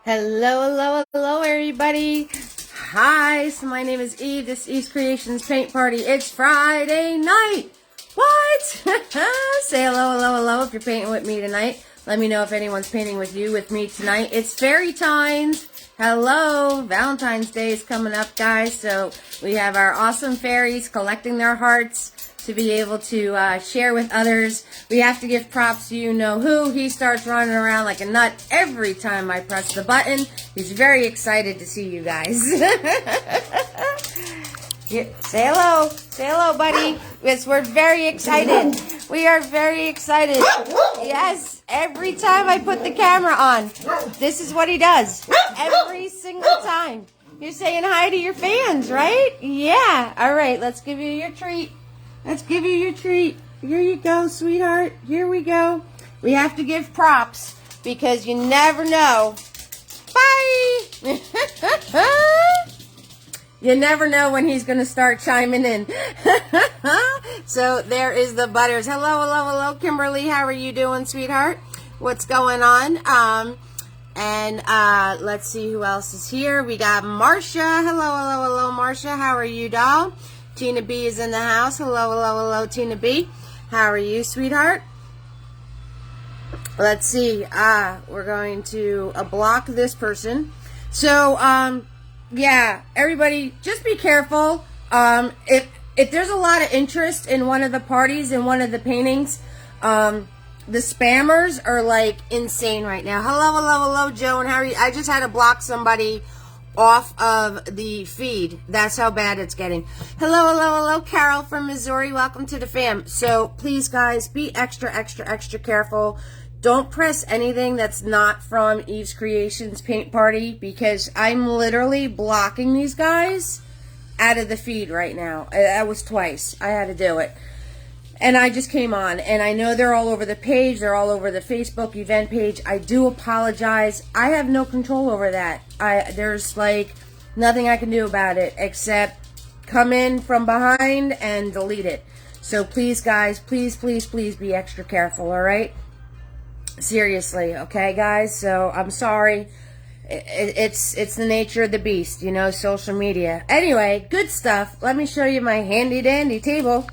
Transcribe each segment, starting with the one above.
Hello, hello, hello, everybody. Hi, so my name is Eve. This is Eve's Creations Paint Party. It's Friday night. What? Say hello, hello, hello if you're painting with me tonight. Let me know if anyone's painting with me tonight. It's fairy times. Hello, Valentine's Day is coming up, guys. So we have our awesome fairies collecting their hearts to be able to share with others. We have to give props to you-know-who. He starts running around like a nut every time I press the button. He's very excited to see you guys. Yeah, say hello. Say hello, buddy. Yes, we're very excited. We are very excited. Yes, every time I put the camera on, this is what he does. Every single time. You're saying hi to your fans, right? Yeah. All right, let's give you your treat. Let's give you your treat. Here you go, sweetheart. Here we go. We have to give props because you never know. Bye! You never know when he's going to start chiming in. So there is the Butters. Hello, hello, hello, Kimberly. How are you doing, sweetheart? What's going on? Let's see who else is here. We got Marcia. Hello, hello, hello, Marcia. How are you, doll? Tina B is in the house. Hello, hello, hello, Tina B. How are you, sweetheart? Let's see. We're going to block this person. So, yeah, everybody, just be careful. If there's a lot of interest in one of the parties, in one of the paintings, the spammers are like insane right now. Hello, hello, hello, Joan. How are you? I just had to block somebody off of the feed. That's how bad it's getting. Hello, hello, hello, Carol from Missouri. Welcome to the fam. So please, guys, be extra, extra, extra careful. Don't press anything that's not from Eve's Creations Paint Party because I'm literally blocking these guys out of the feed right now. That was twice. I had to do it. And I just came on, and I know they're all over the page. They're all over the Facebook event page. I do apologize. I have no control over that. There's, like, nothing I can do about it except come in from behind and delete it. So please, guys, please, please, please be extra careful, all right? Seriously, okay, guys? So I'm sorry. It's the nature of the beast, you know, social media. Anyway, good stuff. Let me show you my handy-dandy table.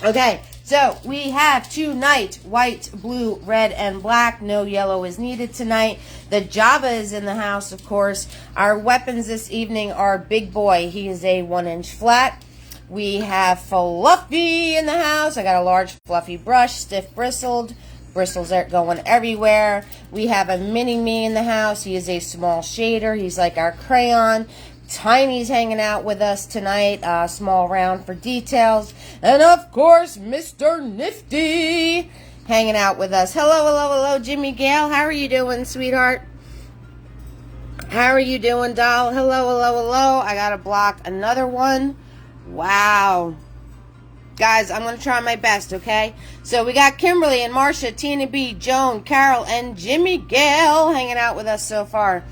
Okay, so we have tonight white, blue, red, and black. No yellow is needed tonight. The Java is in the house, of course. Our weapons this evening are Big Boy. He is a 1-inch flat. We have Fluffy in the house. I got a large fluffy brush, stiff bristled. Bristles are going everywhere. We have a mini-me in the house. He is a small shader. He's like our crayon. Tiny's hanging out with us tonight, small round for details. And of course, Mr. Nifty hanging out with us. Hello, hello, hello, Jimmy Gale. How are you doing, sweetheart? How are you doing, doll? Hello, hello, hello. I gotta block another one. Wow. Guys, I'm gonna try my best, okay? So we got Kimberly and Marcia, Tina B, Joan, Carol, and Jimmy Gale hanging out with us so far.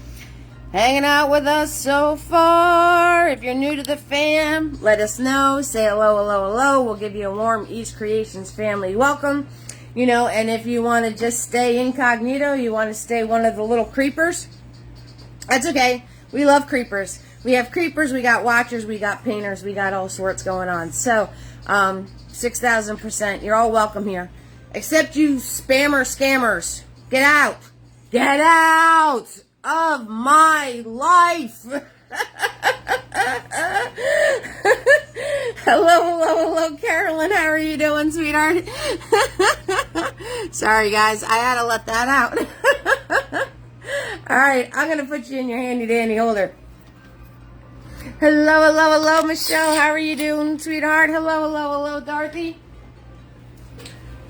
Hanging out with us so far. If you're new to the fam, let us know. Say hello, hello, hello. We'll give you a warm Eve's Creations family welcome. You know, and if you want to just stay incognito, you want to stay one of the little creepers, that's okay. We love creepers. We have creepers, we got watchers, we got painters, we got all sorts going on. So, 6,000%. You're all welcome here. Except you spammer scammers. Get out. Get out of my life. Hello, hello, hello, Carolyn. How are you doing, sweetheart? Sorry, guys. I had to let that out. All right. I'm going to put you in your handy-dandy holder. Hello, hello, hello, Michelle. How are you doing, sweetheart? Hello, hello, hello, Dorothy.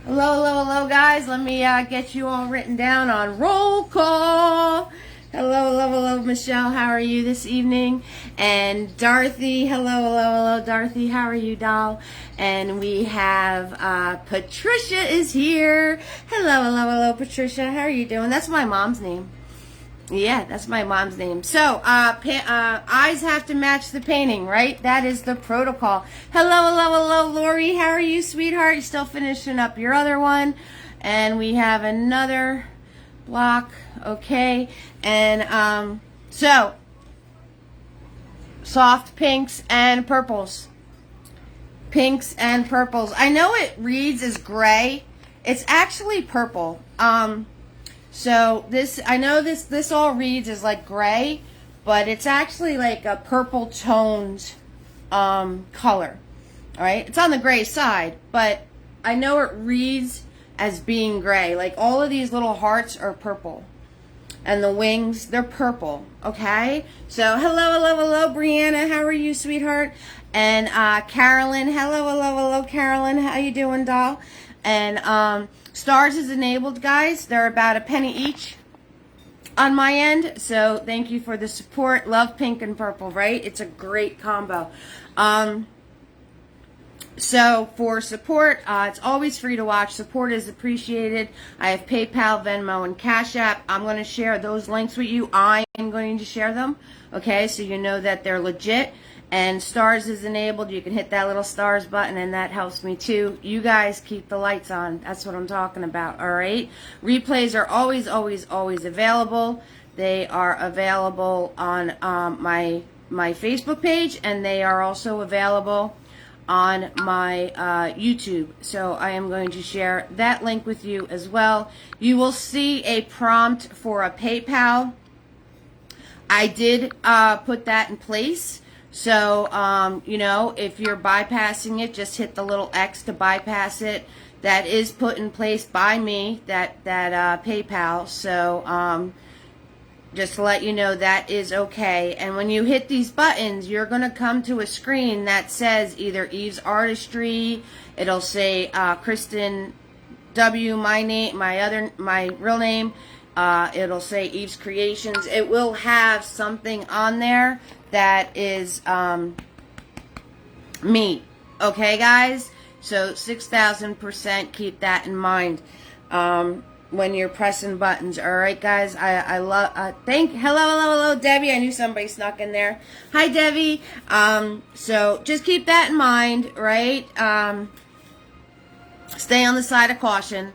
Hello, hello, hello, guys. Let me get you all written down on roll call. Hello, hello, hello, Michelle. How are you this evening? And Dorothy. Hello, hello, hello, Dorothy. How are you, doll? And we have Patricia is here. Hello, hello, hello, Patricia. How are you doing? That's my mom's name. Yeah, that's my mom's name. So, eyes have to match the painting, right? That is the protocol. Hello, hello, hello, Lori. How are you, sweetheart? You still finishing up your other one? And we have another block. Okay. And so soft pinks and purples. Pinks and purples. I know it reads as gray. It's actually purple. So this, I know this all reads as like gray, but it's actually like a purple toned color. All right, it's on the gray side, but I know it reads as being gray. Like all of these little hearts are purple, and the wings, they're purple. Okay, so hello, Brianna, how are you, sweetheart? And Carolyn, hello, Carolyn, how you doing, doll? And stars is enabled, guys. They're about $0.01 each on my end, so thank you for the support. Love pink and purple, right? It's a great combo. So for support, it's always free to watch. Support is appreciated. I have PayPal, Venmo, and Cash App. I'm going to share those links with you. I am going to share them, okay, so you know that they're legit. And stars is enabled. You can hit that little stars button, and that helps me too. You guys keep the lights on. That's what I'm talking about, all right? Replays are always available. They are available on my Facebook page, and they are also available on my YouTube. So I am going to share that link with you as well. You will see a prompt for a PayPal. I did put that in place. So, you know, if you're bypassing it, just hit the little X to bypass it. That is put in place by me, that PayPal. So, just to let you know, that is okay. And when you hit these buttons, you're going to come to a screen that says either Eve's Artistry, it'll say Kristen W, my name, my real name, it'll say Eve's Creations. It will have something on there that is me. Okay, guys? So 6,000%, keep that in mind when you're pressing buttons. All right, guys? I love, hello, Debbie. I knew somebody snuck in there. Hi, Debbie. So just keep that in mind, right? Stay on the side of caution.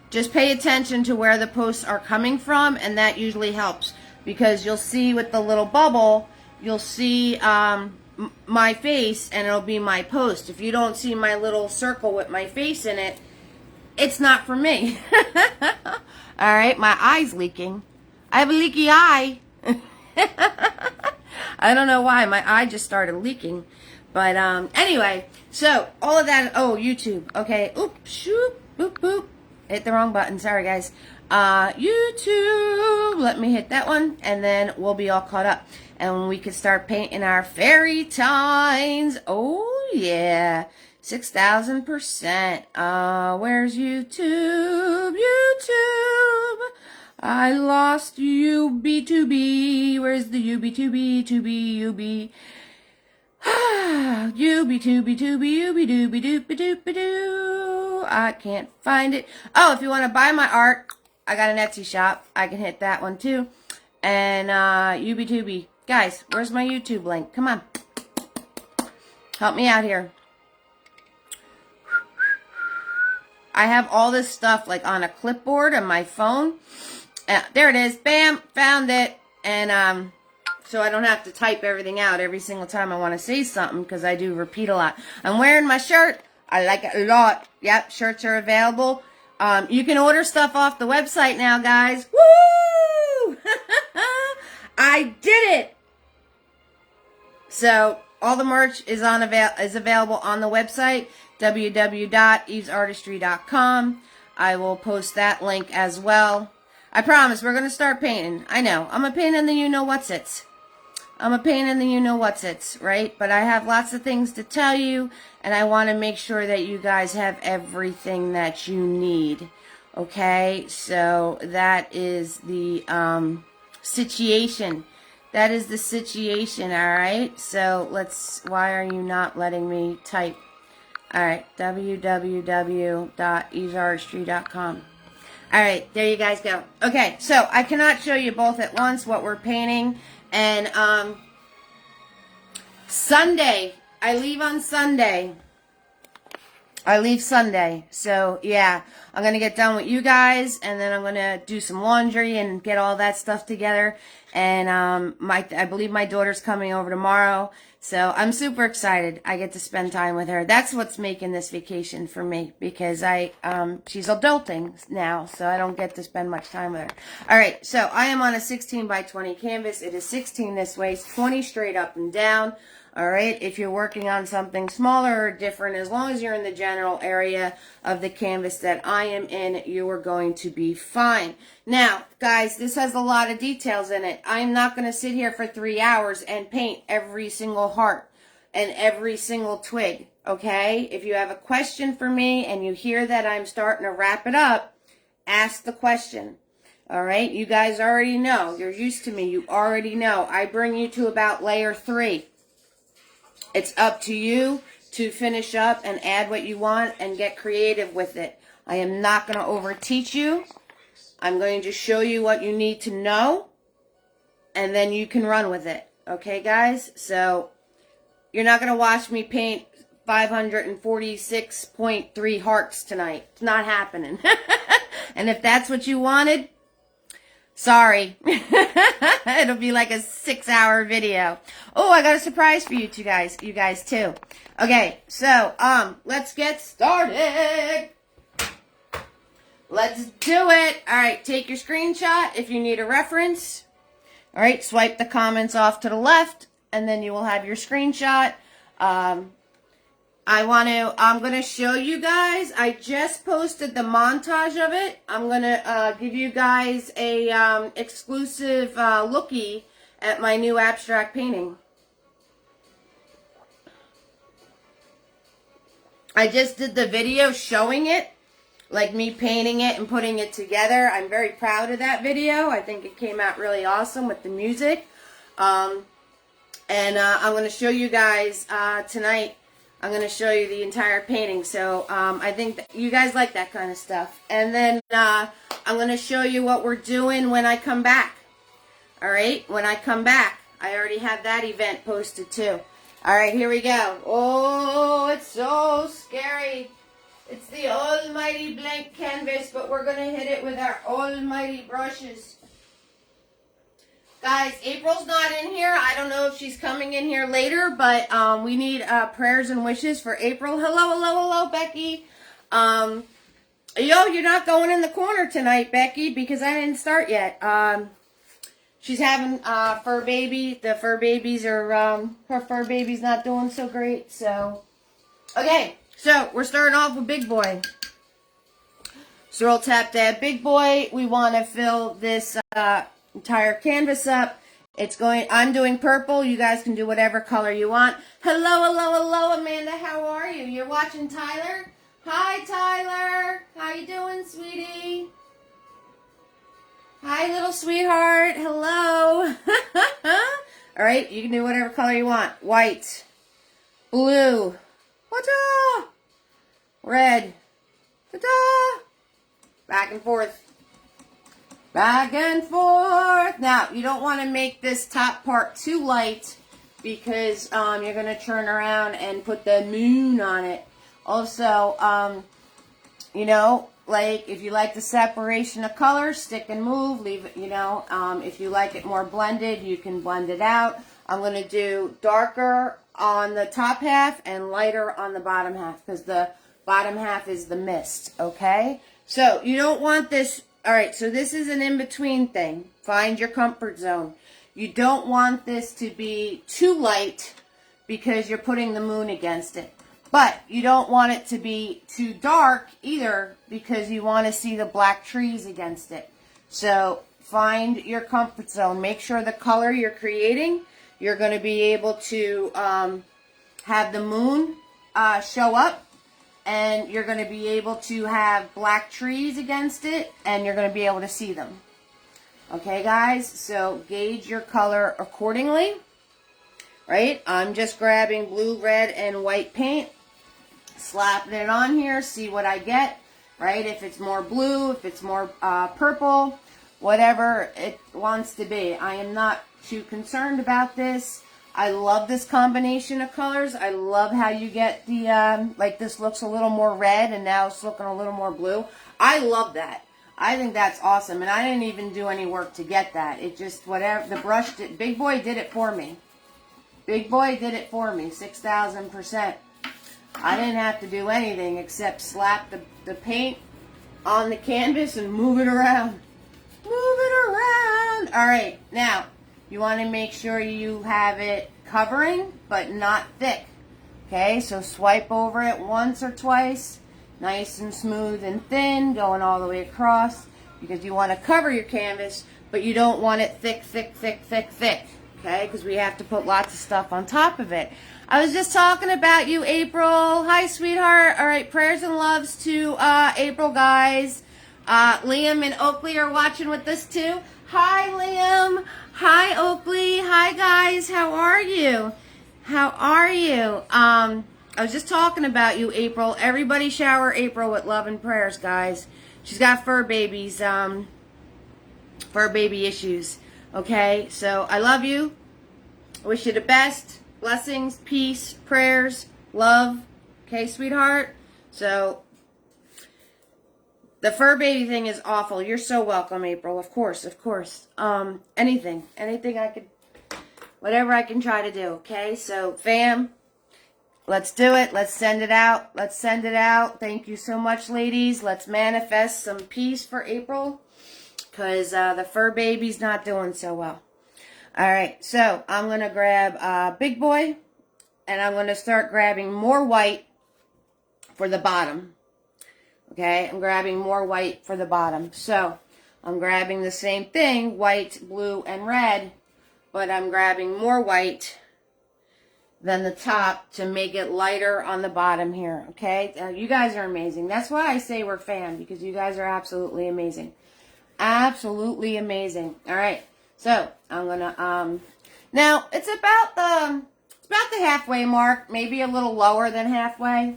Just pay attention to where the posts are coming from, and that usually helps, because you'll see with the little bubble, you'll see my face, and it'll be my post. If you don't see my little circle with my face in it, it's not for me. All right, my eye's leaking. I have a leaky eye. I don't know why. My eye just started leaking. But anyway, so all of that. Oh, YouTube. Okay. Oops, shoop, boop, boop. Hit the wrong button. Sorry, guys. YouTube. Let me hit that one, and then we'll be all caught up. And we can start painting our fairy tines. Oh, yeah. 6,000%. Where's YouTube? YouTube. I lost UB2B. Where's the UB2B? 2B, UB. UB2B2B, I can't find it. Oh, if you want to buy my art, I got an Etsy shop. I can hit that one too. And UB2B. Guys, where's my YouTube link? Come on. Help me out here. I have all this stuff like on a clipboard on my phone. There it is. Bam! Found it. And so I don't have to type everything out every single time I want to say something, because I do repeat a lot. I'm wearing my shirt. I like it a lot. Yep, shirts are available. You can order stuff off the website now, guys. Woo! I did it! So all the merch is available on the website, www.evesartistry.com. I will post that link as well. I promise we're going to start painting. I know. I'm a pain in the you-know-what's-its. Right? But I have lots of things to tell you, and I want to make sure that you guys have everything that you need. Okay? So that is the situation. That is the situation, alright? So why are you not letting me type? Alright, www.evesartistry.com. Alright, there you guys go. Okay, so I cannot show you both at once what we're painting. And Sunday, I leave on Sunday. I leave Sunday. So, yeah, I'm going to get done with you guys, and then I'm going to do some laundry and get all that stuff together. And I believe my daughter's coming over tomorrow. So I'm super excited. I get to spend time with her. That's what's making this vacation for me, because she's adulting now, so I don't get to spend much time with her. All right, so I am on a 16 by 20 canvas. It is 16 this way, 20 straight up and down. All right, if you're working on something smaller or different, as long as you're in the general area of the canvas that I am in, you are going to be fine. Now, guys, this has a lot of details in it. I'm not going to sit here for 3 hours and paint every single heart and every single twig, okay? If you have a question for me and you hear that I'm starting to wrap it up, ask the question. All right, you guys already know. You're used to me. You already know. I bring you to about layer 3. It's up to you to finish up and add what you want and get creative with it. I am not going to overteach you. I'm going to show you what you need to know, and then you can run with it. Okay, guys? So, you're not going to watch me paint 546.3 hearts tonight. It's not happening. And if that's what you wanted, sorry. It'll be like a 6-hour video. Oh, I got a surprise for you guys too. Okay, so let's get started. Let's do it. All right, take your screenshot if you need a reference. All right, swipe the comments off to the left, and then you will have your screenshot. I'm going to show you guys. I just posted the montage of it. I'm going to give you guys a exclusive lookie at my new abstract painting. I just did the video showing it, like me painting it and putting it together. I'm very proud of that video. I think it came out really awesome with the music. And I'm going to show you guys tonight. I'm going to show you the entire painting. So I think that you guys like that kind of stuff. And then I'm going to show you what we're doing when I come back. All right, when I come back. I already have that event posted too. All right, here we go. Oh, it's so scary. It's the almighty blank canvas, but we're going to hit it with our almighty brushes. Guys, April's not in here. I don't know if she's coming in here later, but we need prayers and wishes for April. Hello, Becky. Yo, you're not going in the corner tonight, Becky, because I didn't start yet. She's having fur baby. The fur babies are, her fur baby's not doing so great, so. Okay, so we're starting off with Big Boy. Swirl Tap Dab Big Boy. We want to fill this entire canvas up. I'm doing purple. You guys can do whatever color you want. Hello, Amanda. How are you? You're watching Tyler? Hi, Tyler. How you doing, sweetie? Hi, little sweetheart. Hello. All right, you can do whatever color you want. White, blue, ta-da, red, ta-da, back and forth. Back and forth. Now, you don't want to make this top part too light because you're going to turn around and put the moon on it. Also, you know, like if you like the separation of colors, stick and move, leave it, you know. If you like it more blended, you can blend it out. I'm going to do darker on the top half and lighter on the bottom half because the bottom half is the mist, okay? So, you don't want this. All right, so this is an in-between thing. Find your comfort zone. You don't want this to be too light because you're putting the moon against it. But you don't want it to be too dark either because you want to see the black trees against it. So find your comfort zone. Make sure the color you're creating, you're going to be able to have the moon show up. And you're going to be able to have black trees against it, and you're going to be able to see them. Okay, guys? So gauge your color accordingly. Right? I'm just grabbing blue, red, and white paint, slapping it on here, see what I get. Right? If it's more blue, if it's more purple, whatever it wants to be. I am not too concerned about this. I love this combination of colors. I love how you get the, like this looks a little more red and now it's looking a little more blue. I love that. I think that's awesome. And I didn't even do any work to get that. It just, whatever, the brush did, Big Boy did it for me. Big Boy did it for me, 6,000%. I didn't have to do anything except slap the paint on the canvas and move it around. Move it around. All right, now, you want to make sure you have it covering, but not thick. Okay, so swipe over it once or twice. Nice and smooth and thin, going all the way across. Because you want to cover your canvas, but you don't want it thick, thick, thick, thick, thick. Okay, because we have to put lots of stuff on top of it. I was just talking about you, April. Hi, sweetheart. All right, prayers and loves to April, guys. Liam and Oakley are watching with us, too. Hi, Liam. Hi, Oakley. Hi, guys. How are you? How are you? I was just talking about you, April. Everybody shower April with love and prayers, guys. She's got fur babies, fur baby issues. Okay, so I love you. I wish you the best. Blessings, peace, prayers, love. Okay, sweetheart? So, the fur baby thing is awful. You're so welcome, April. Of course, of course. Anything I could, whatever I can try to do. Okay, so fam, let's do it. Let's send it out. Let's send it out. Thank you so much, ladies. Let's manifest some peace for April. Because the fur baby's not doing so well. Alright, so I'm going to grab Big Boy. And I'm going to start grabbing more white for the bottom. Okay, I'm grabbing more white for the bottom. So, I'm grabbing the same thing, white, blue, and red. But I'm grabbing more white than the top to make it lighter on the bottom here. Okay, you guys are amazing. That's why I say we're fan. Because you guys are absolutely amazing. Absolutely amazing. All right, so I'm gonna now it's about the halfway mark, maybe a little lower than halfway.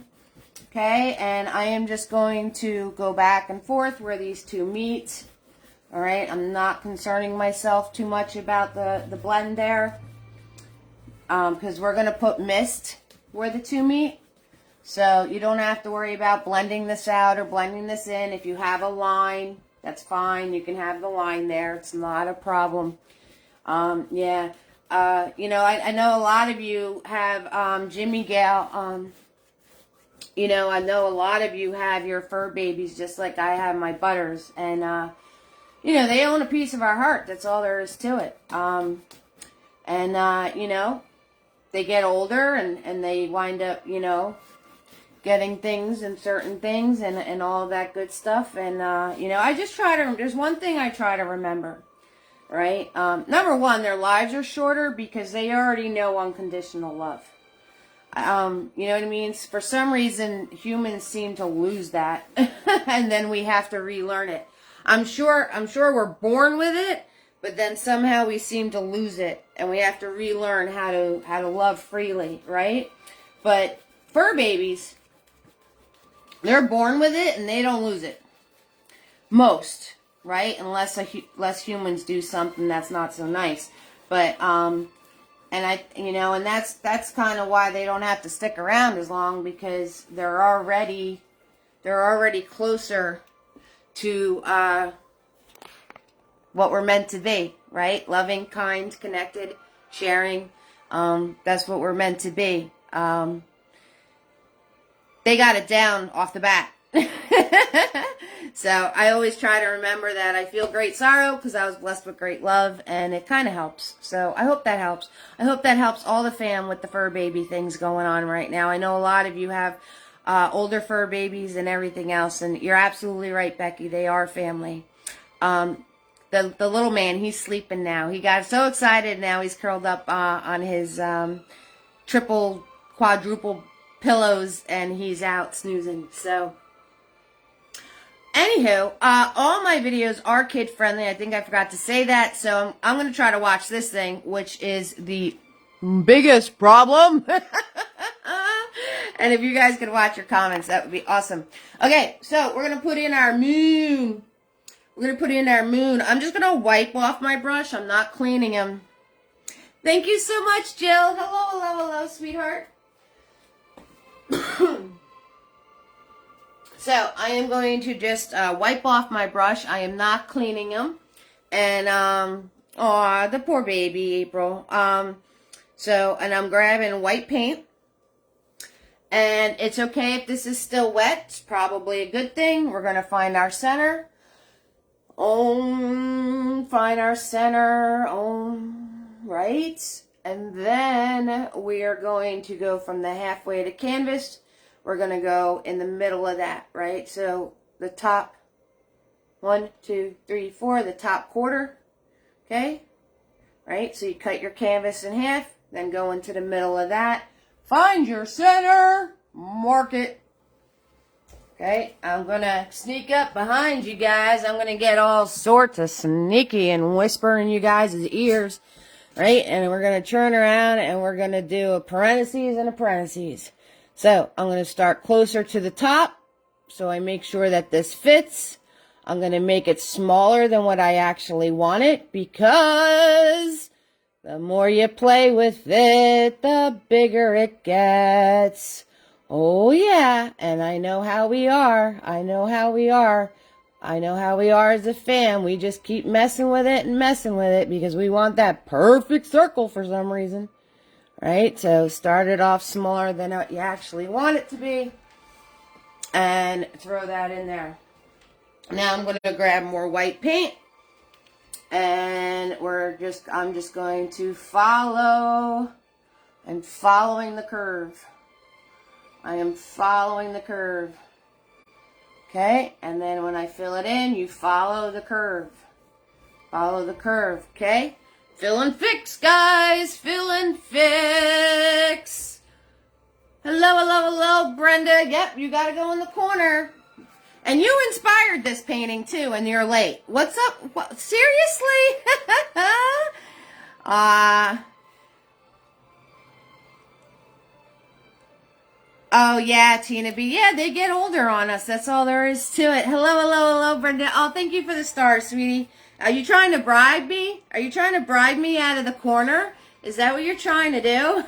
Okay, and I am just going to go back and forth where these two meet. All right, I'm not concerning myself too much about the blend there, because we're gonna put mist where the two meet. So you don't have to worry about blending this out or blending this in. If you have a line, that's fine. You can have the line there. It's not a problem. Yeah. You know, I know a lot of you have Jimmy Gal. You know, I know a lot of you have your fur babies just like I have my butters. And, you know, they own a piece of our heart. That's all there is to it. You know, they get older and they wind up, you know, getting things and certain things and all that good stuff. And, you know, I just try to, there's one thing I try to remember, right? Number one, their lives are shorter because they already know unconditional love. You know what I mean? For some reason, humans seem to lose that and then we have to relearn it. I'm sure we're born with it, but then somehow we seem to lose it and we have to relearn how to love freely, right? But fur babies, they're born with it and they don't lose it. Most, right? Unless humans do something that's not so nice. But, you know, and that's kind of why they don't have to stick around as long, because they're already closer to, what we're meant to be, right? Loving, kind, connected, sharing. That's what we're meant to be. They got it down off the bat. So I always try to remember that I feel great sorrow because I was blessed with great love, and it kind of helps. So I hope that helps. I hope that helps all the fam with the fur baby things going on right now. I know a lot of you have older fur babies and everything else, and you're absolutely right, Becky. They are family. The little man, he's sleeping now. He got so excited now he's curled up on his triple, quadruple pillows, and he's out snoozing. So anywho, all my videos are kid friendly. I think I forgot to say that. So I'm going to try to watch this thing, which is the biggest problem. And if you guys could watch your comments, that would be awesome. Okay, so we're going to put in our moon. We're going to put in our moon. I'm just going to wipe off my brush. I'm not cleaning him. Thank you so much, Jill. Hello, hello, hello, sweetheart. So I am going to just wipe off my brush. I am not cleaning them. And, aw, the poor baby, April. And I'm grabbing white paint. And it's okay if this is still wet. It's probably a good thing. We're going to find our center. Find our center. Right? And then we are going to go from the halfway to canvas. We're going to go in the middle of that, right? So the top 1, 2, 3, 4, the top quarter, okay? Right? So you cut your canvas in half, then go into the middle of that. Find your center, mark it. Okay, I'm going to sneak up behind you guys. I'm going to get all sorts of sneaky and whisper in you guys' ears, right? And we're going to turn around and we're going to do a parentheses and a parentheses. So I'm going to start closer to the top so I make sure that this fits. I'm going to make it smaller than what I actually want it because the more you play with it, the bigger it gets. Oh yeah, and I know how we are. I know how we are. I know how we are as a fan. We just keep messing with it and messing with it because we want that perfect circle for some reason. Right? So start it off smaller than what you actually want it to be. And throw that in there. Now I'm going to grab more white paint. And I'm just going to follow. I'm following the curve. I am following the curve. Okay? And then when I fill it in, you follow the curve. Follow the curve. Okay? Fill and fix, guys. Fill and fix. Hello, hello, hello, Brenda. Yep, you got to go in the corner. And you inspired this painting, too, and you're late. What's up? What? Seriously? Oh, yeah, Tina B. Yeah, they get older on us. That's all there is to it. Hello, hello, hello, Brenda. Oh, thank you for the stars, sweetie. Are you trying to bribe me? Are you trying to bribe me out of the corner? Is that what you're trying to do?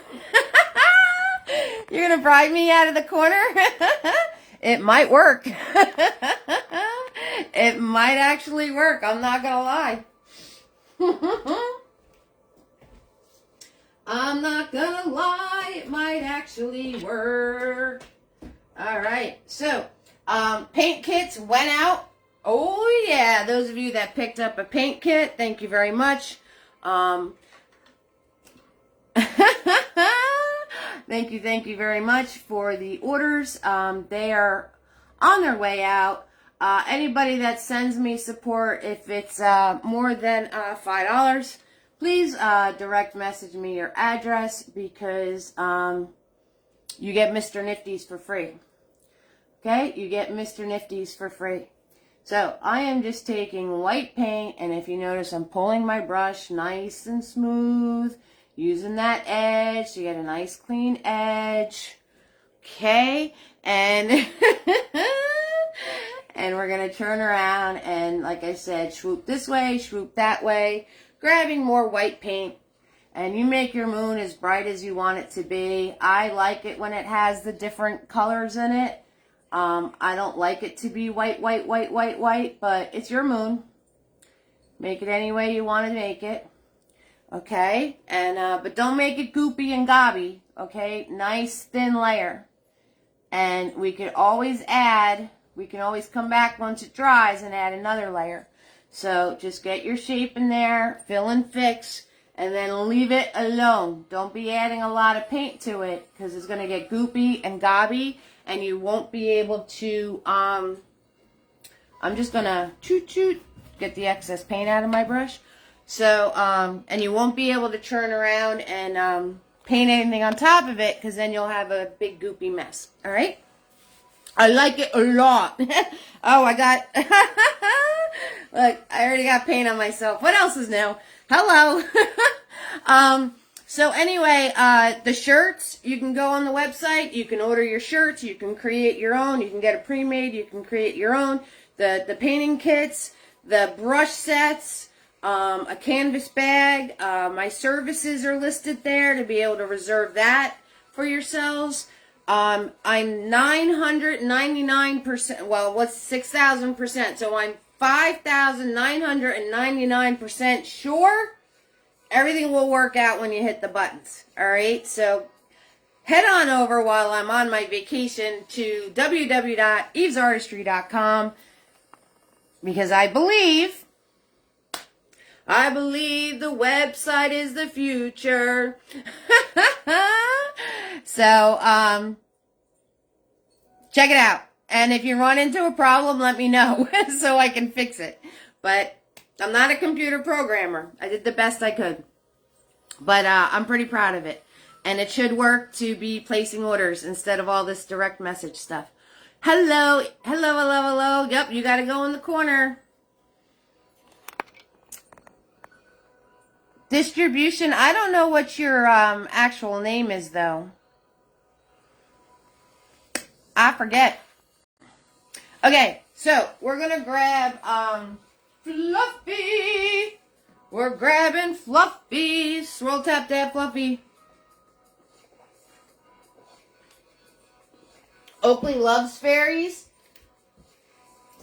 You're going to bribe me out of the corner? It might work. It might actually work. I'm not going to lie. I'm not going to lie. It might actually work. All right. So, paint kits went out. Oh, yeah. Those of you that picked up a paint kit, thank you very much. Thank you very much for the orders. They are on their way out. Anybody that sends me support, if it's more than $5, please direct message me your address because you get Mr. Nifty's for free. Okay? You get Mr. Nifty's for free. So I am just taking white paint, and if you notice, I'm pulling my brush nice and smooth, using that edge so you get a nice clean edge. Okay? And and we're going to turn around and, like I said, swoop this way, swoop that way, grabbing more white paint. And you make your moon as bright as you want it to be. I like it when it has the different colors in it. I don't like it to be white, white, white, white, white, but it's your moon. Make it any way you want to make it. Okay? And but don't make it goopy and gobby. Okay? Nice thin layer. And we can always come back once it dries and add another layer. So just get your shape in there, fill and fix, and then leave it alone. Don't be adding a lot of paint to it because it's going to get goopy and gobby and you won't be able to, I'm just going to get the excess paint out of my brush. So, and you won't be able to turn around and paint anything on top of it because then you'll have a big goopy mess. All right? I like it a lot. Oh, I got, look, I already got paint on myself. What else is new? Hello. So anyway, the shirts, you can go on the website, you can order your shirts, you can create your own, you can get a pre-made, you can create your own, the painting kits, the brush sets, a canvas bag. My services are listed there to be able to reserve that for yourselves. I'm 999%, well, what's 6,000%? So I'm 5,999% sure everything will work out when you hit the buttons. All right, so head on over while I'm on my vacation to www.evesartistry.com because I believe the website is the future. So, check it out. And if you run into a problem, let me know so I can fix it. But I'm not a computer programmer. I did the best I could. But I'm pretty proud of it. And it should work to be placing orders instead of all this direct message stuff. Hello. Hello, hello, hello. Yep, you got to go in the corner. Distribution. I don't know what your actual name is, though. I forget. Okay, so we're going to grab Fluffy. We're grabbing Fluffy. Swirl tap that Fluffy. Oakley loves fairies.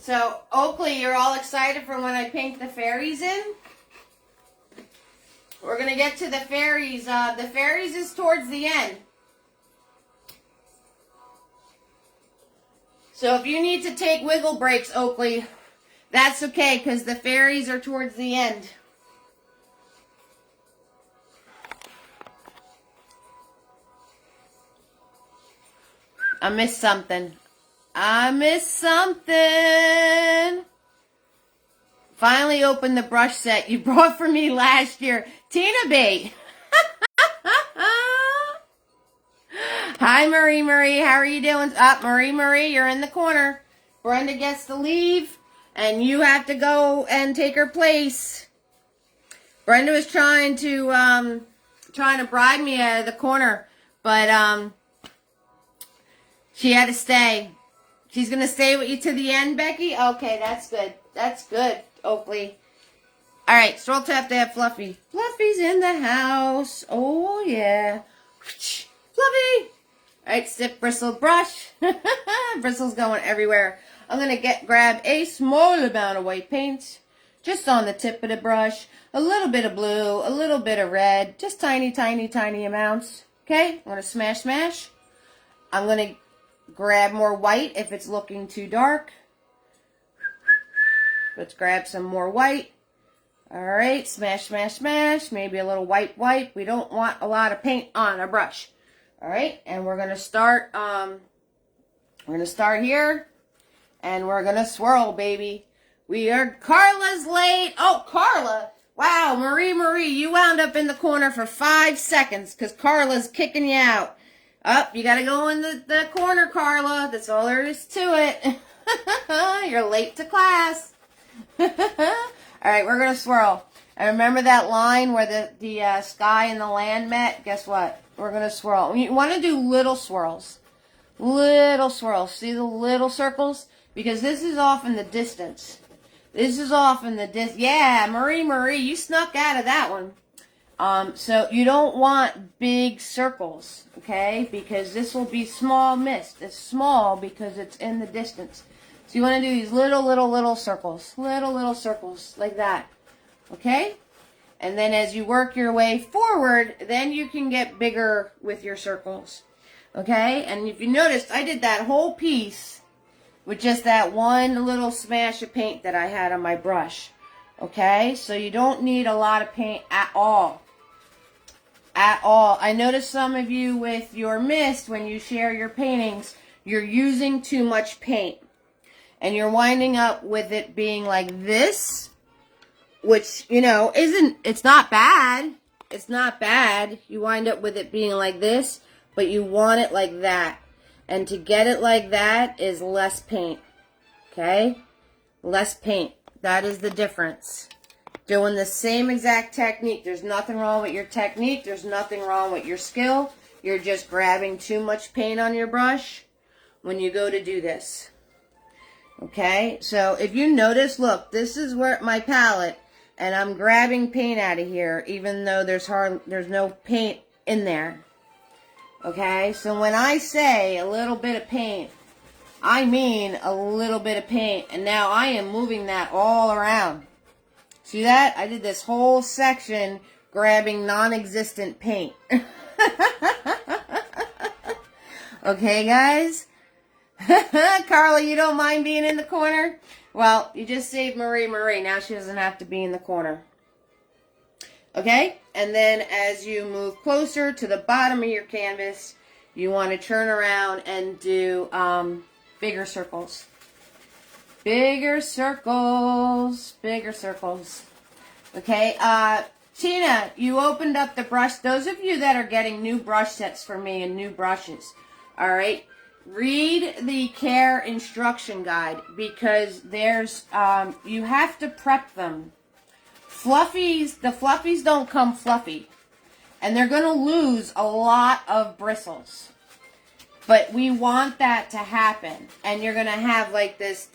So, Oakley, you're all excited for when I paint the fairies in? We're going to get to the fairies. The fairies is towards the end. So if you need to take wiggle breaks, Oakley, that's okay because the fairies are towards the end. I missed something. I missed something. Finally opened the brush set you brought for me last year. Tina B. Hi, Marie Marie. How are you doing? Marie Marie, you're in the corner. Brenda gets to leave, and you have to go and take her place. Brenda was trying to bribe me out of the corner, but she had to stay. She's gonna stay with you to the end, Becky. Okay, that's good. That's good, Oakley. All right, swirl tap that Fluffy. Fluffy's in the house. Oh yeah, Fluffy. All right, stiff bristle brush. Bristles going everywhere. I'm going to grab a small amount of white paint. Just on the tip of the brush. A little bit of blue. A little bit of red. Just tiny, tiny, tiny amounts. Okay? I'm going to smash, smash. I'm going to grab more white if it's looking too dark. Let's grab some more white. All right. Smash, smash, smash. Maybe a little white wipe. We don't want a lot of paint on our brush. All right, and we're gonna start. Here, and we're gonna swirl, baby. Carla's late. Oh, Carla! Wow, Marie, you wound up in the corner for 5 seconds because Carla's kicking you out. Up, you gotta go in the corner, Carla. That's all there is to it. You're late to class. All right, we're gonna swirl. And remember that line where the sky and the land met? Guess what? We're going to swirl. You want to do little swirls. Little swirls. See the little circles? Because this is off in the distance. This is off in the distance. Yeah, Marie, you snuck out of that one. So you don't want big circles, okay? Because this will be small mist. It's small because it's in the distance. So you want to do these little circles. Little circles like that. Okay? And then as you work your way forward, then you can get bigger with your circles. Okay? And if you noticed, I did that whole piece with just that one little smash of paint that I had on my brush. Okay? So you don't need a lot of paint at all. At all. I noticed some of you with your mist, when you share your paintings, you're using too much paint. And you're winding up with it being like this. Which, you know, it's not bad. It's not bad. You wind up with it being like this, but you want it like that. And to get it like that is less paint. Okay? Less paint. That is the difference. Doing the same exact technique. There's nothing wrong with your technique. There's nothing wrong with your skill. You're just grabbing too much paint on your brush when you go to do this. Okay? So if you notice, look, this is where my palette. and I'm grabbing paint out of here, even though there's no paint in there. Okay, so when I say a little bit of paint, I mean a little bit of paint, and now I am moving that all around. See that? I did this whole section grabbing non-existent paint. Okay, guys? Carla, you don't mind being in the corner? Well, you just saved Marie. Now she doesn't have to be in the corner. Okay? And then as you move closer to the bottom of your canvas, you want to turn around and do bigger circles. Bigger circles. Bigger circles. Okay? Tina, you opened up the brush. Those of you that are getting new brush sets for me and new brushes, all right? Read the care instruction guide, because there's, you have to prep them. Fluffies, the fluffies don't come fluffy, and they're going to lose a lot of bristles. But we want that to happen, and you're going to have like this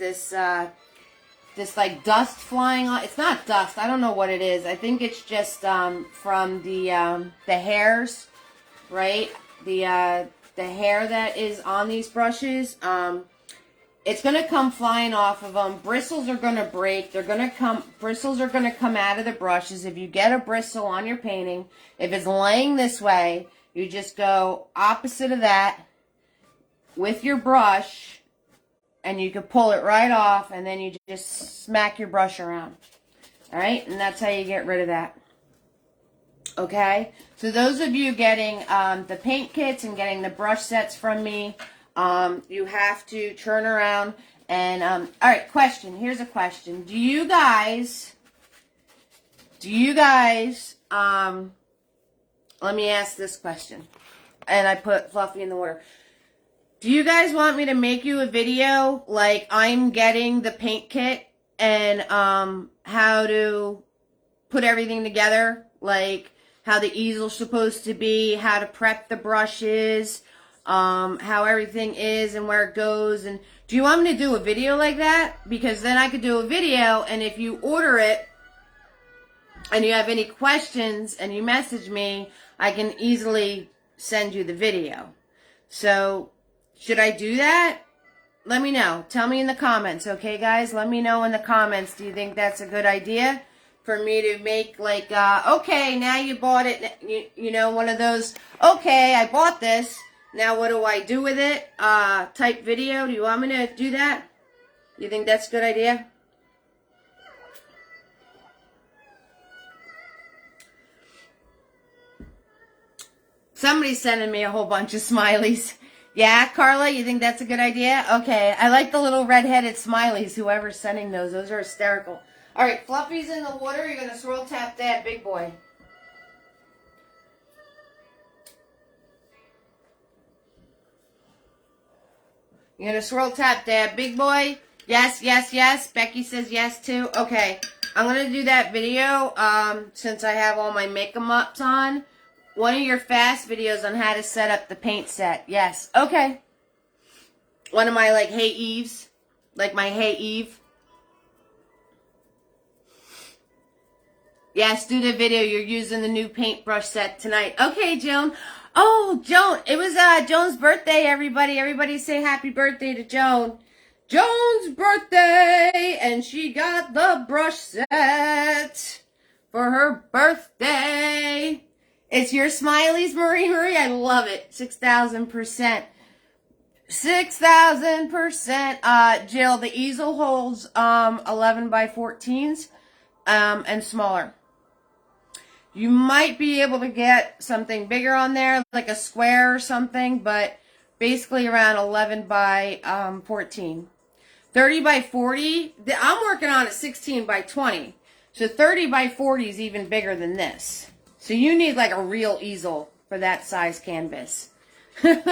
like dust flying on. It's not dust. I don't know what it is. I think it's just from the hairs, right? The hair that is on these brushes. It's going to come flying off of them. Bristles are going to break. Bristles are going to come out of the brushes. If you get a bristle on your painting, if it's laying this way, you just go opposite of that with your brush, and you can pull it right off, and then you just smack your brush around. All right? And that's how you get rid of that. Okay? So those of you getting the paint kits and getting the brush sets from me, you have to turn around and, all right, question. Here's a question. Do you guys, let me ask this question. And I put Fluffy in the water. Do you guys want me to make you a video like I'm getting the paint kit and how to put everything together? Like how the easel's supposed to be, how to prep the brushes, how everything is and where it goes. And do you want me to do a video like that? Because then I could do a video, and if you order it and you have any questions and you message me, I can easily send you the video. So should I do that? Let me know. Tell me in the comments, okay, guys? Let me know in the comments. Do you think that's a good idea for me to make, like, okay, now you bought it, you know, one of those, okay, I bought this, now what do I do with it, type video? Do you want me to do that? You think that's a good idea? Somebody's sending me a whole bunch of smileys. Yeah, Carla, you think that's a good idea? Okay, I like the little red-headed smileys, whoever's sending those. Those are hysterical. All right, Fluffy's in the water. You're going to swirl tap that big boy. You're going to swirl tap that big boy. Yes, yes, yes. Becky says yes, too. Okay, I'm going to do that video since I have all my makeup on. One of your fast videos on how to set up the paint set. Yes. Okay. One of my, like, Hey Eves. Like my Hey Eve. Yes, do the video. You're using the new paintbrush set tonight. Okay, Joan. Oh, Joan. It was Joan's birthday, everybody. Everybody say happy birthday to Joan. Joan's birthday. And she got the brush set for her birthday. It's your smileys, Marie. I love it. 6,000%. 6,000%. Jill, the easel holds 11 by 14s and smaller. You might be able to get something bigger on there, like a square or something, but basically around 11 by 14. 30 by 40, I'm working on a 16 by 20. So 30 by 40 is even bigger than this. So you need like a real easel for that size canvas. All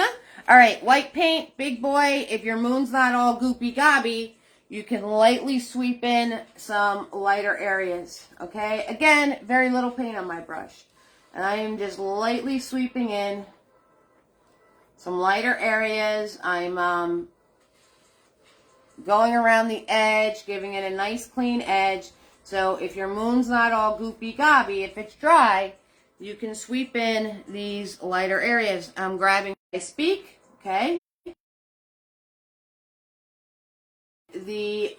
right, white paint, big boy. If your moon's not all goopy gobby, you can lightly sweep in some lighter areas. Okay, again, very little paint on my brush. And I am just lightly sweeping in some lighter areas. I'm going around the edge, giving it a nice clean edge. So if your moon's not all goopy gobby, if it's dry, you can sweep in these lighter areas. I'm grabbing my speak, okay? The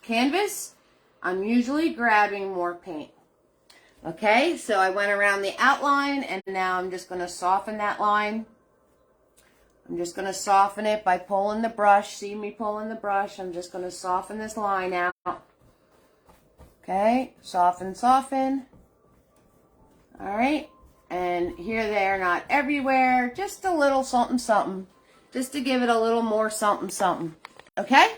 canvas, I'm usually grabbing more paint. Okay, so I went around the outline, and now I'm just going to soften that line. I'm just going to soften it by pulling the brush. See me pulling the brush? I'm just going to soften this line out. Okay, soften, soften. All right, and here, there, not everywhere. Just a little something, something. Just to give it a little more something, something. Okay?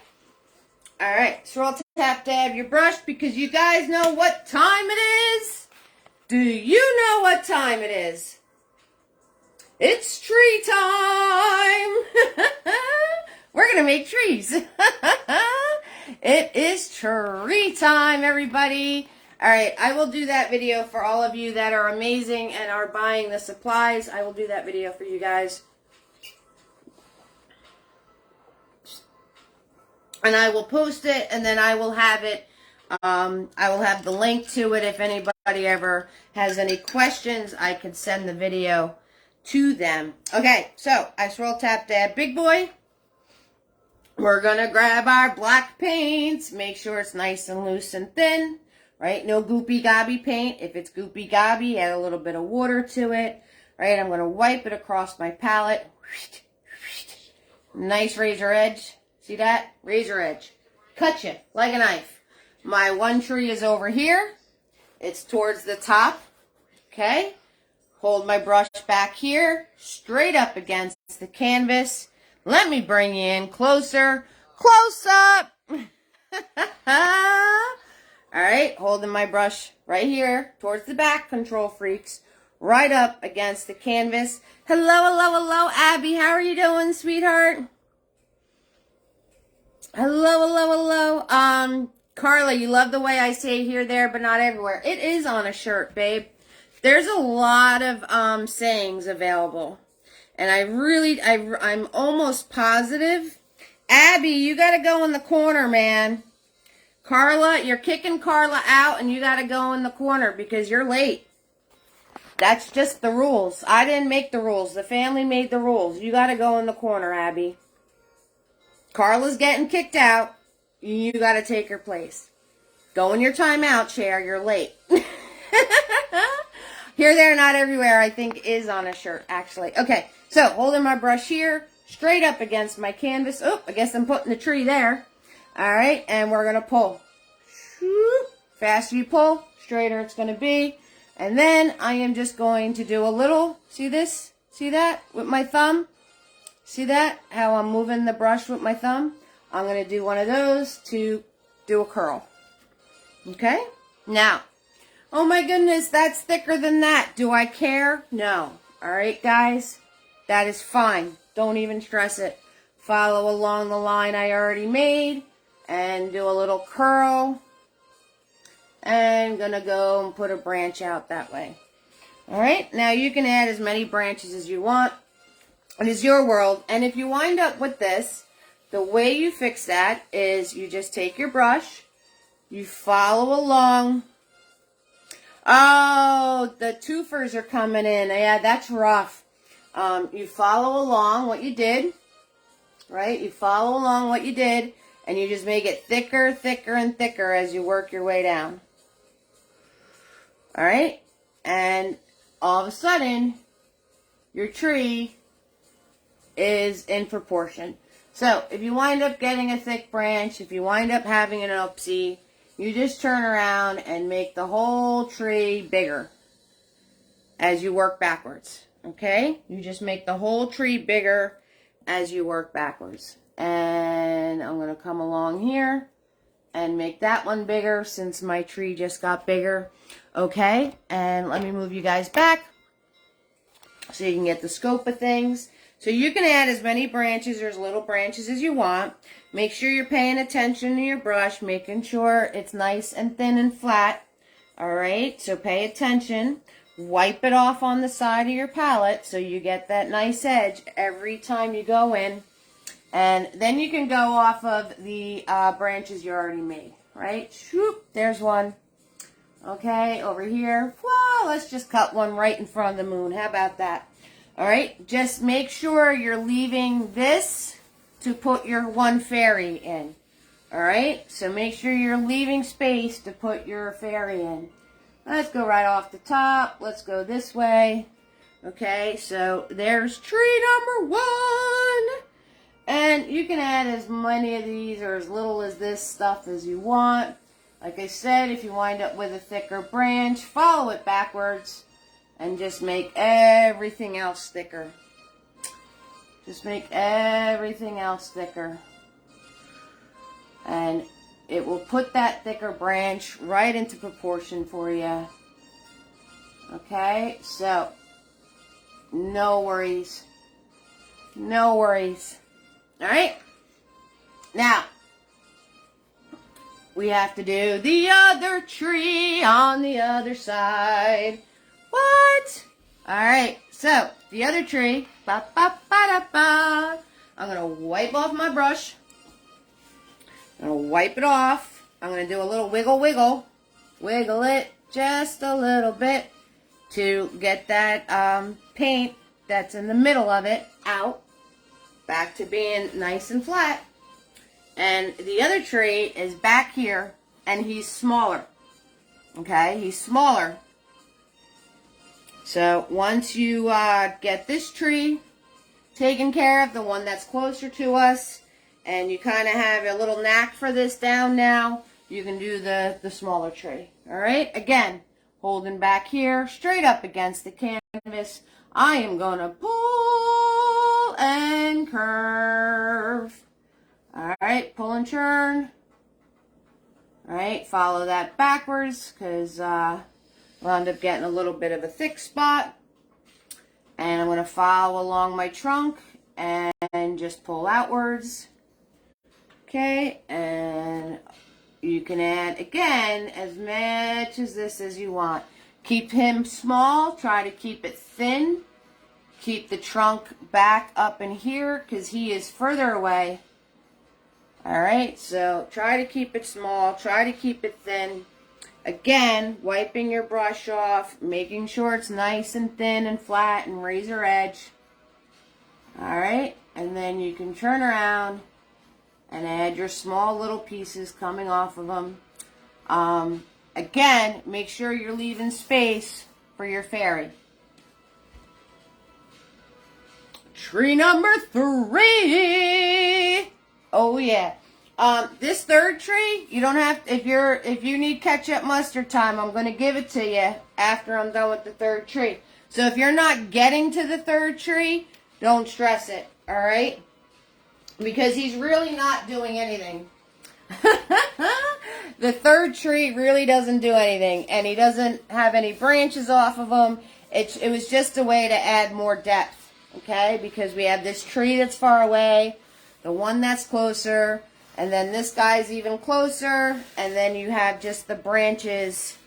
All right, swirl, tap, dab your brush, because you guys know what time it is. Do you know what time it is? It's tree time. We're going to make trees. It is tree time, everybody. All right, I will do that video for all of you that are amazing and are buying the supplies. I will do that video for you guys. And I will post it, and then I will have it. I will have the link to it. If anybody ever has any questions, I can send the video to them. Okay, so I swirl, tap, dab, big boy. We're going to grab our black paints. Make sure it's nice and loose and thin, right? No goopy gobby paint. If it's goopy gobby, add a little bit of water to it, right? I'm going to wipe it across my palette. Nice razor edge. See that? Razor edge. Cut you like a knife. My one tree is over here. It's towards the top. Okay? Hold my brush back here, straight up against the canvas. Let me bring you in closer. Close up. All right, holding my brush right here towards the back, control freaks. Right up against the canvas. Hello, hello, hello, Abby. How are you doing, sweetheart? Hello, hello, hello. Carla, you love the way I say here, there, but not everywhere. It is on a shirt, babe. There's a lot of sayings available. And I'm almost positive. Abby, you got to go in the corner, man. Carla, you're kicking Carla out, and you got to go in the corner because you're late. That's just the rules. I didn't make the rules. The family made the rules. You got to go in the corner, Abby. Carla's getting kicked out. You got to take her place. Go in your timeout chair. You're late. Here, there, not everywhere, I think is on a shirt, actually. Okay, so holding my brush here, straight up against my canvas. Oh, I guess I'm putting the tree there. All right, and we're going to pull. Faster you pull, straighter it's going to be. And then I am just going to do a little, see this? See that? With my thumb? See that? How I'm moving the brush with my thumb? I'm going to do one of those to do a curl. Okay? Now, oh my goodness, that's thicker than that. Do I care? No. All right, guys? That is fine. Don't even stress it. Follow along the line I already made and do a little curl. And I'm going to go and put a branch out that way. All right? Now, you can add as many branches as you want. It is your world. And if you wind up with this, the way you fix that is you just take your brush, you follow along. Oh, the twofers are coming in. Yeah, that's rough. You follow along what you did, right? You follow along what you did, and you just make it thicker, thicker, and thicker as you work your way down. All right? And all of a sudden, your tree is in proportion. So, if you wind up getting a thick branch, if you wind up having an oopsie, you just turn around and make the whole tree bigger as you work backwards. Okay? You just make the whole tree bigger as you work backwards. And I'm going to come along here and make that one bigger since my tree just got bigger. Okay? And let me move you guys back so you can get the scope of things. So you can add as many branches or as little branches as you want. Make sure you're paying attention to your brush, making sure it's nice and thin and flat. All right, so pay attention. Wipe it off on the side of your palette so you get that nice edge every time you go in. And then you can go off of the branches you already made. right? Shoop, there's one. Okay, over here. Well, let's just cut one right in front of the moon. How about that? All right, just make sure you're leaving this to put your one fairy in. All right, so make sure you're leaving space to put your fairy in. Let's go right off the top. Let's go this way. Okay, so there's tree number 1. And you can add as many of these or as little as this stuff as you want. Like I said, if you wind up with a thicker branch, follow it backwards and just make everything else thicker. Just make everything else thicker. And it will put that thicker branch right into proportion for you. Okay, so no worries. No worries. All right. Now, we have to do the other tree on the other side. What? All right. So, the other tree. Ba, ba, ba, da, ba. I'm going to wipe off my brush. I'm going to wipe it off. I'm going to do a little wiggle, wiggle. Wiggle it just a little bit to get that paint that's in the middle of it out. Back to being nice and flat. And the other tree is back here, and he's smaller. Okay, he's smaller. So once you get this tree taken care of, the one that's closer to us, and you kind of have a little knack for this down now, you can do the smaller tree. All right, again, holding back here, straight up against the canvas. I am going to pull and curve. All right, pull and turn. All right, follow that backwards because we'll end up getting a little bit of a thick spot. And I'm going to follow along my trunk and just pull outwards. Okay, and you can add, again, as much as this as you want. Keep him small. Try to keep it thin. Keep the trunk back up in here because he is further away. Alright, so try to keep it small. Try to keep it thin. Again, wiping your brush off. Making sure it's nice and thin and flat and razor edge. Alright, and then you can turn around and add your small little pieces coming off of them. Again, make sure you're leaving space for your fairy. Tree number 3. Oh yeah. This third tree, you don't have to, if you need ketchup mustard time, I'm going to give it to you after I'm done with the third tree. So if you're not getting to the third tree, don't stress it, all right? Because he's really not doing anything. The third tree really doesn't do anything, and he doesn't have any branches off of him. It was just a way to add more depth, okay? Because we have this tree that's far away, the one that's closer, and then this guy's even closer, and then you have just the branches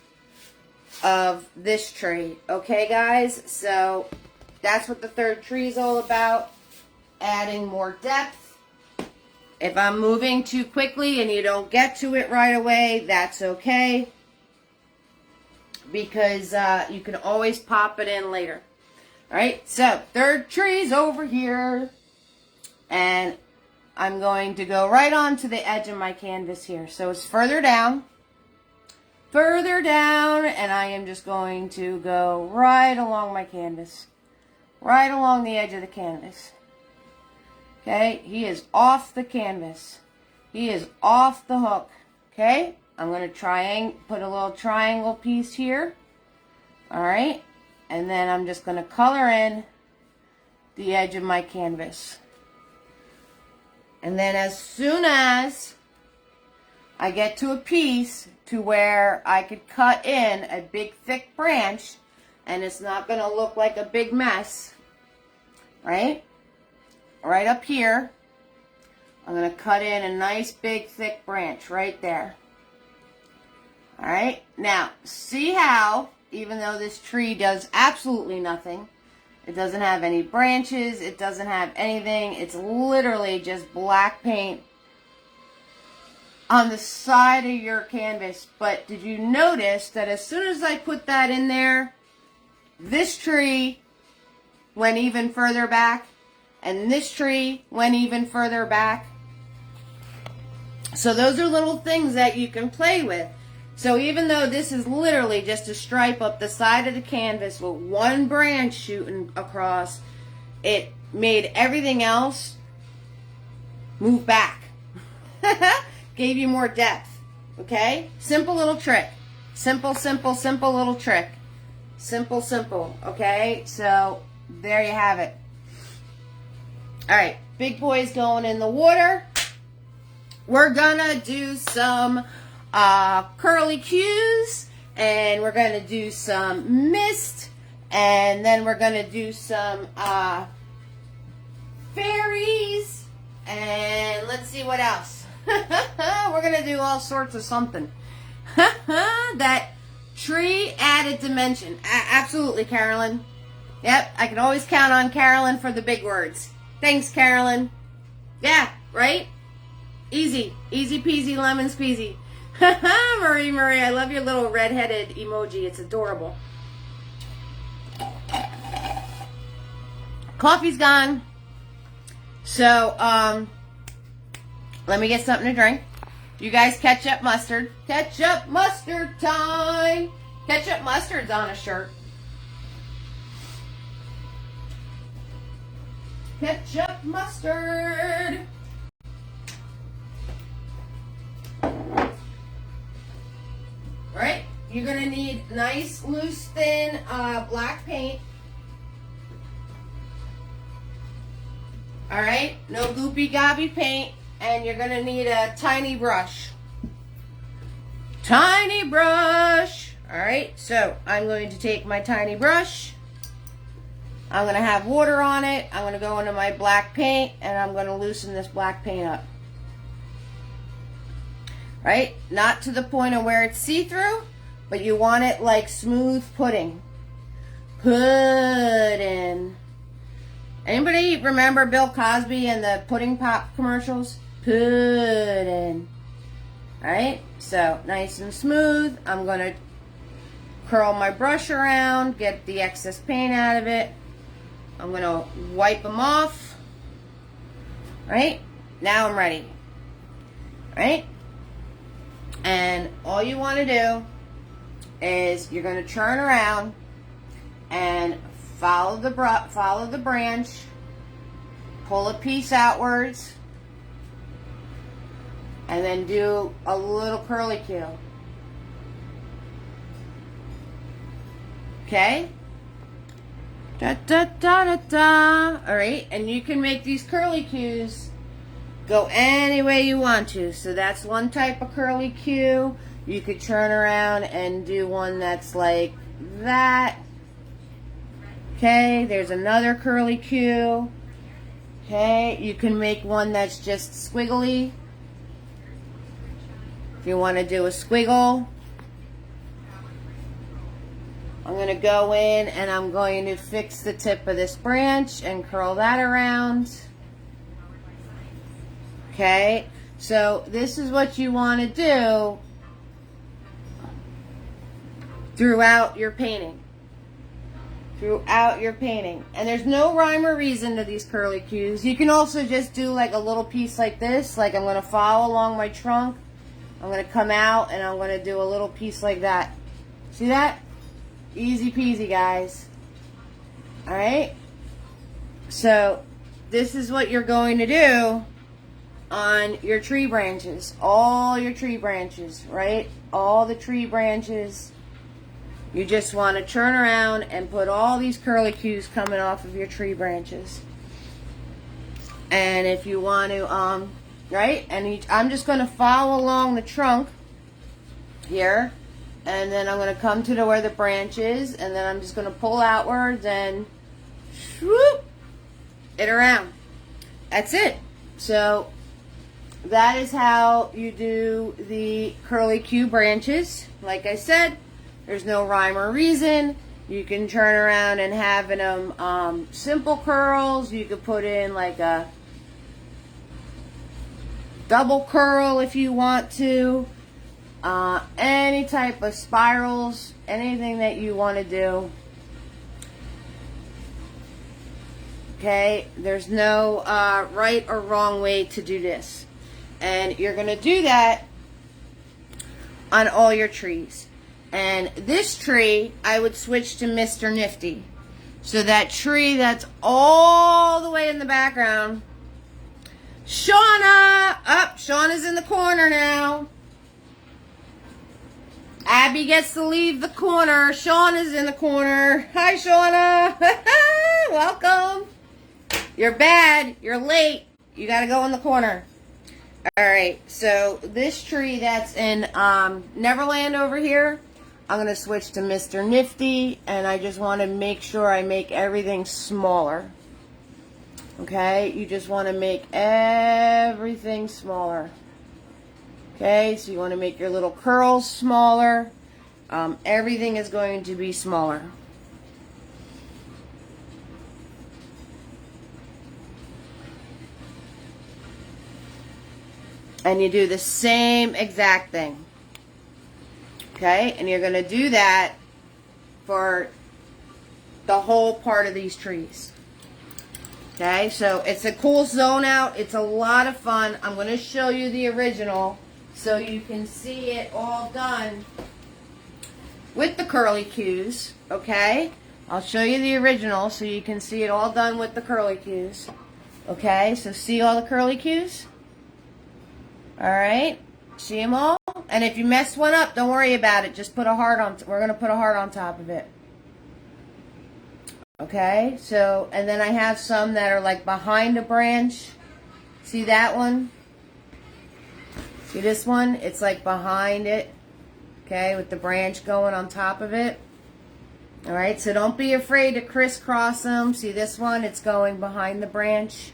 of this tree, okay, guys? So that's what the third tree is all about, adding more depth. If I'm moving too quickly and you don't get to it right away, that's okay. Because you can always pop it in later. Alright, so third tree's over here. And I'm going to go right on to the edge of my canvas here. So it's further down. Further down. And I am just going to go right along my canvas. Right along the edge of the canvas. Okay, he is off the canvas. He is off the hook. Okay, I'm going to put a little triangle piece here. Alright, and then I'm just going to color in the edge of my canvas. And then as soon as I get to a piece to where I could cut in a big thick branch and it's not going to look like a big mess, right? Right up here, I'm going to cut in a nice big thick branch right there. Alright, now see how, even though this tree does absolutely nothing, it doesn't have any branches, it doesn't have anything, it's literally just black paint on the side of your canvas. But did you notice that as soon as I put that in there, this tree went even further back, and this tree went even further back? So those are little things that you can play with. So even though this is literally just a stripe up the side of the canvas with one branch shooting across, it made everything else move back. Gave you more depth. Okay? Simple little trick. Simple, simple, simple little trick. Simple, simple. Okay? So there you have it. Alright, big boy's going in the water. We're gonna do some curly cues, and we're gonna do some mist, and then we're gonna do some fairies, and let's see what else. We're gonna do all sorts of something. That tree added dimension. Absolutely, Carolyn. Yep, I can always count on Carolyn for the big words. Thanks, Carolyn. Yeah, right? Easy. Easy peasy lemon squeezy. Marie, I love your little red-headed emoji. It's adorable. Coffee's gone. So, let me get something to drink. You guys, ketchup mustard. Ketchup mustard time. Ketchup mustard's on a shirt. Ketchup mustard. Right? You're going to need nice, loose, thin black paint. Alright? No goopy gobby paint. And you're going to need a tiny brush. Tiny brush. Alright? So, I'm going to take my tiny brush. I'm going to have water on it. I'm going to go into my black paint. And I'm going to loosen this black paint up. Right? Not to the point of where it's see-through, but you want it like smooth pudding. Pudding. Anybody remember Bill Cosby and the pudding pop commercials? Pudding. Right? So, nice and smooth. I'm going to curl my brush around, get the excess paint out of it. I'm going to wipe them off. Right? Now I'm ready. Right? And all you want to do is you're going to turn around and follow the branch, pull a piece outwards, and then do a little curly cue. Okay? Da da da da da. All right, and you can make these curly cues go any way you want to. So that's one type of curly cue. You could turn around and do one that's like that. Okay, there's another curly cue. Okay, you can make one that's just squiggly. If you want to do a squiggle. I'm going to go in and I'm going to fix the tip of this branch and curl that around. Okay, so this is what you want to do throughout your painting. Throughout your painting. And there's no rhyme or reason to these curly cues. You can also just do like a little piece like this. Like I'm going to follow along my trunk. I'm going to come out and I'm going to do a little piece like that. See that? Easy peasy, guys. Alright? So, this is what you're going to do on your tree branches. All your tree branches, right? All the tree branches. You just want to turn around and put all these curly cues coming off of your tree branches. And if you want to, right? And I'm just going to follow along the trunk here. And then I'm going to come to where the branch is. And then I'm just going to pull outwards and swoop it around. That's it. So that is how you do the curly cue branches. Like I said, there's no rhyme or reason. You can turn around and have them simple curls. You could put in like a double curl if you want to. Any type of spirals, anything that you want to do. Okay, there's no right or wrong way to do this. And you're going to do that on all your trees. And this tree, I would switch to Mr. Nifty. So that tree that's all the way in the background. Shauna! Up, Shauna's in the corner now. Abby gets to leave the corner. Shauna's in the corner. Hi, Shauna. Welcome. You're bad. You're late. You got to go in the corner. All right. So this tree that's in Neverland over here, I'm going to switch to Mr. Nifty. And I just want to make sure I make everything smaller. Okay. You just want to make everything smaller. Okay, so you want to make your little curls smaller. Everything is going to be smaller. And you do the same exact thing. Okay, and you're going to do that for the whole part of these trees. Okay, so it's a cool zone out. It's a lot of fun. I'm going to show you the original, so you can see it all done with the curly cues, okay? I'll show you the original so you can see it all done with the curly cues. Okay, so see all the curly cues? Alright, see them all? And if you messed one up, don't worry about it. Just put a heart on, we're going to put a heart on top of it. Okay, so, and then I have some that are like behind a branch. See that one? See this one? It's like behind it, okay, with the branch going on top of it. All right, so don't be afraid to crisscross them. See this one? It's going behind the branch.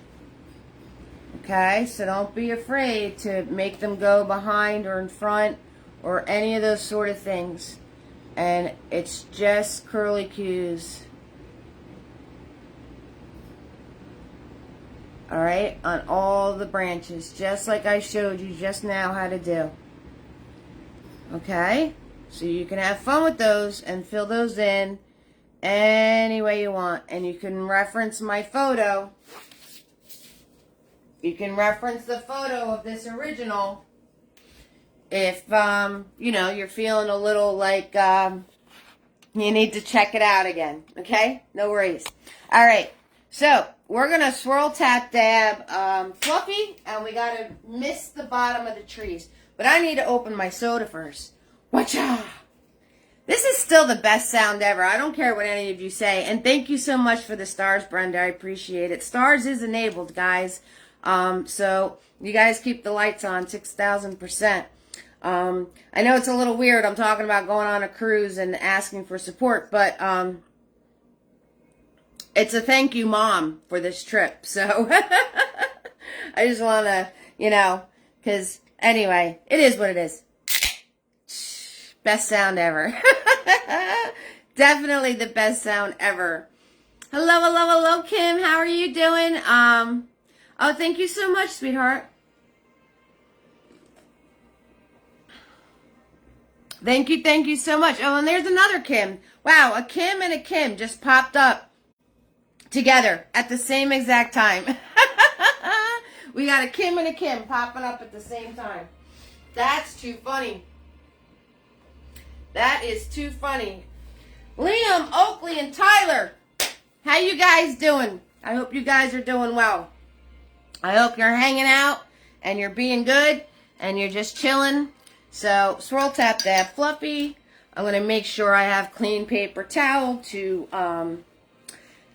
Okay, so don't be afraid to make them go behind or in front or any of those sort of things. And it's just curly cues. Alright, on all the branches, just like I showed you just now how to do. Okay, so you can have fun with those and fill those in any way you want. And you can reference my photo. You can reference the photo of this original if, you know, you're feeling a little like you need to check it out again. Okay, no worries. Alright, so we're going to swirl, tap, dab Fluffy, and we got to miss the bottom of the trees. But I need to open my soda first. Watcha! This is still the best sound ever. I don't care what any of you say. And thank you so much for the stars, Brenda. I appreciate it. Stars is enabled, guys. So you guys keep the lights on 6,000%. I know it's a little weird. I'm talking about going on a cruise and asking for support, but it's a thank you, Mom, for this trip. So I just want to, you know, because anyway, it is what it is. Best sound ever. Definitely the best sound ever. Hello, hello, hello, Kim. How are you doing? Oh, thank you so much, sweetheart. Thank you so much. Oh, and there's another Kim. Wow, a Kim and a Kim just popped up together at the same exact time. We got a Kim and a Kim popping up at the same time. That's too funny. That is too funny. Liam, Oakley, and Tyler. How you guys doing? I hope you guys are doing well. I hope you're hanging out and you're being good and you're just chilling. So, swirl, tap, dab, Fluffy. I'm going to make sure I have clean paper towel to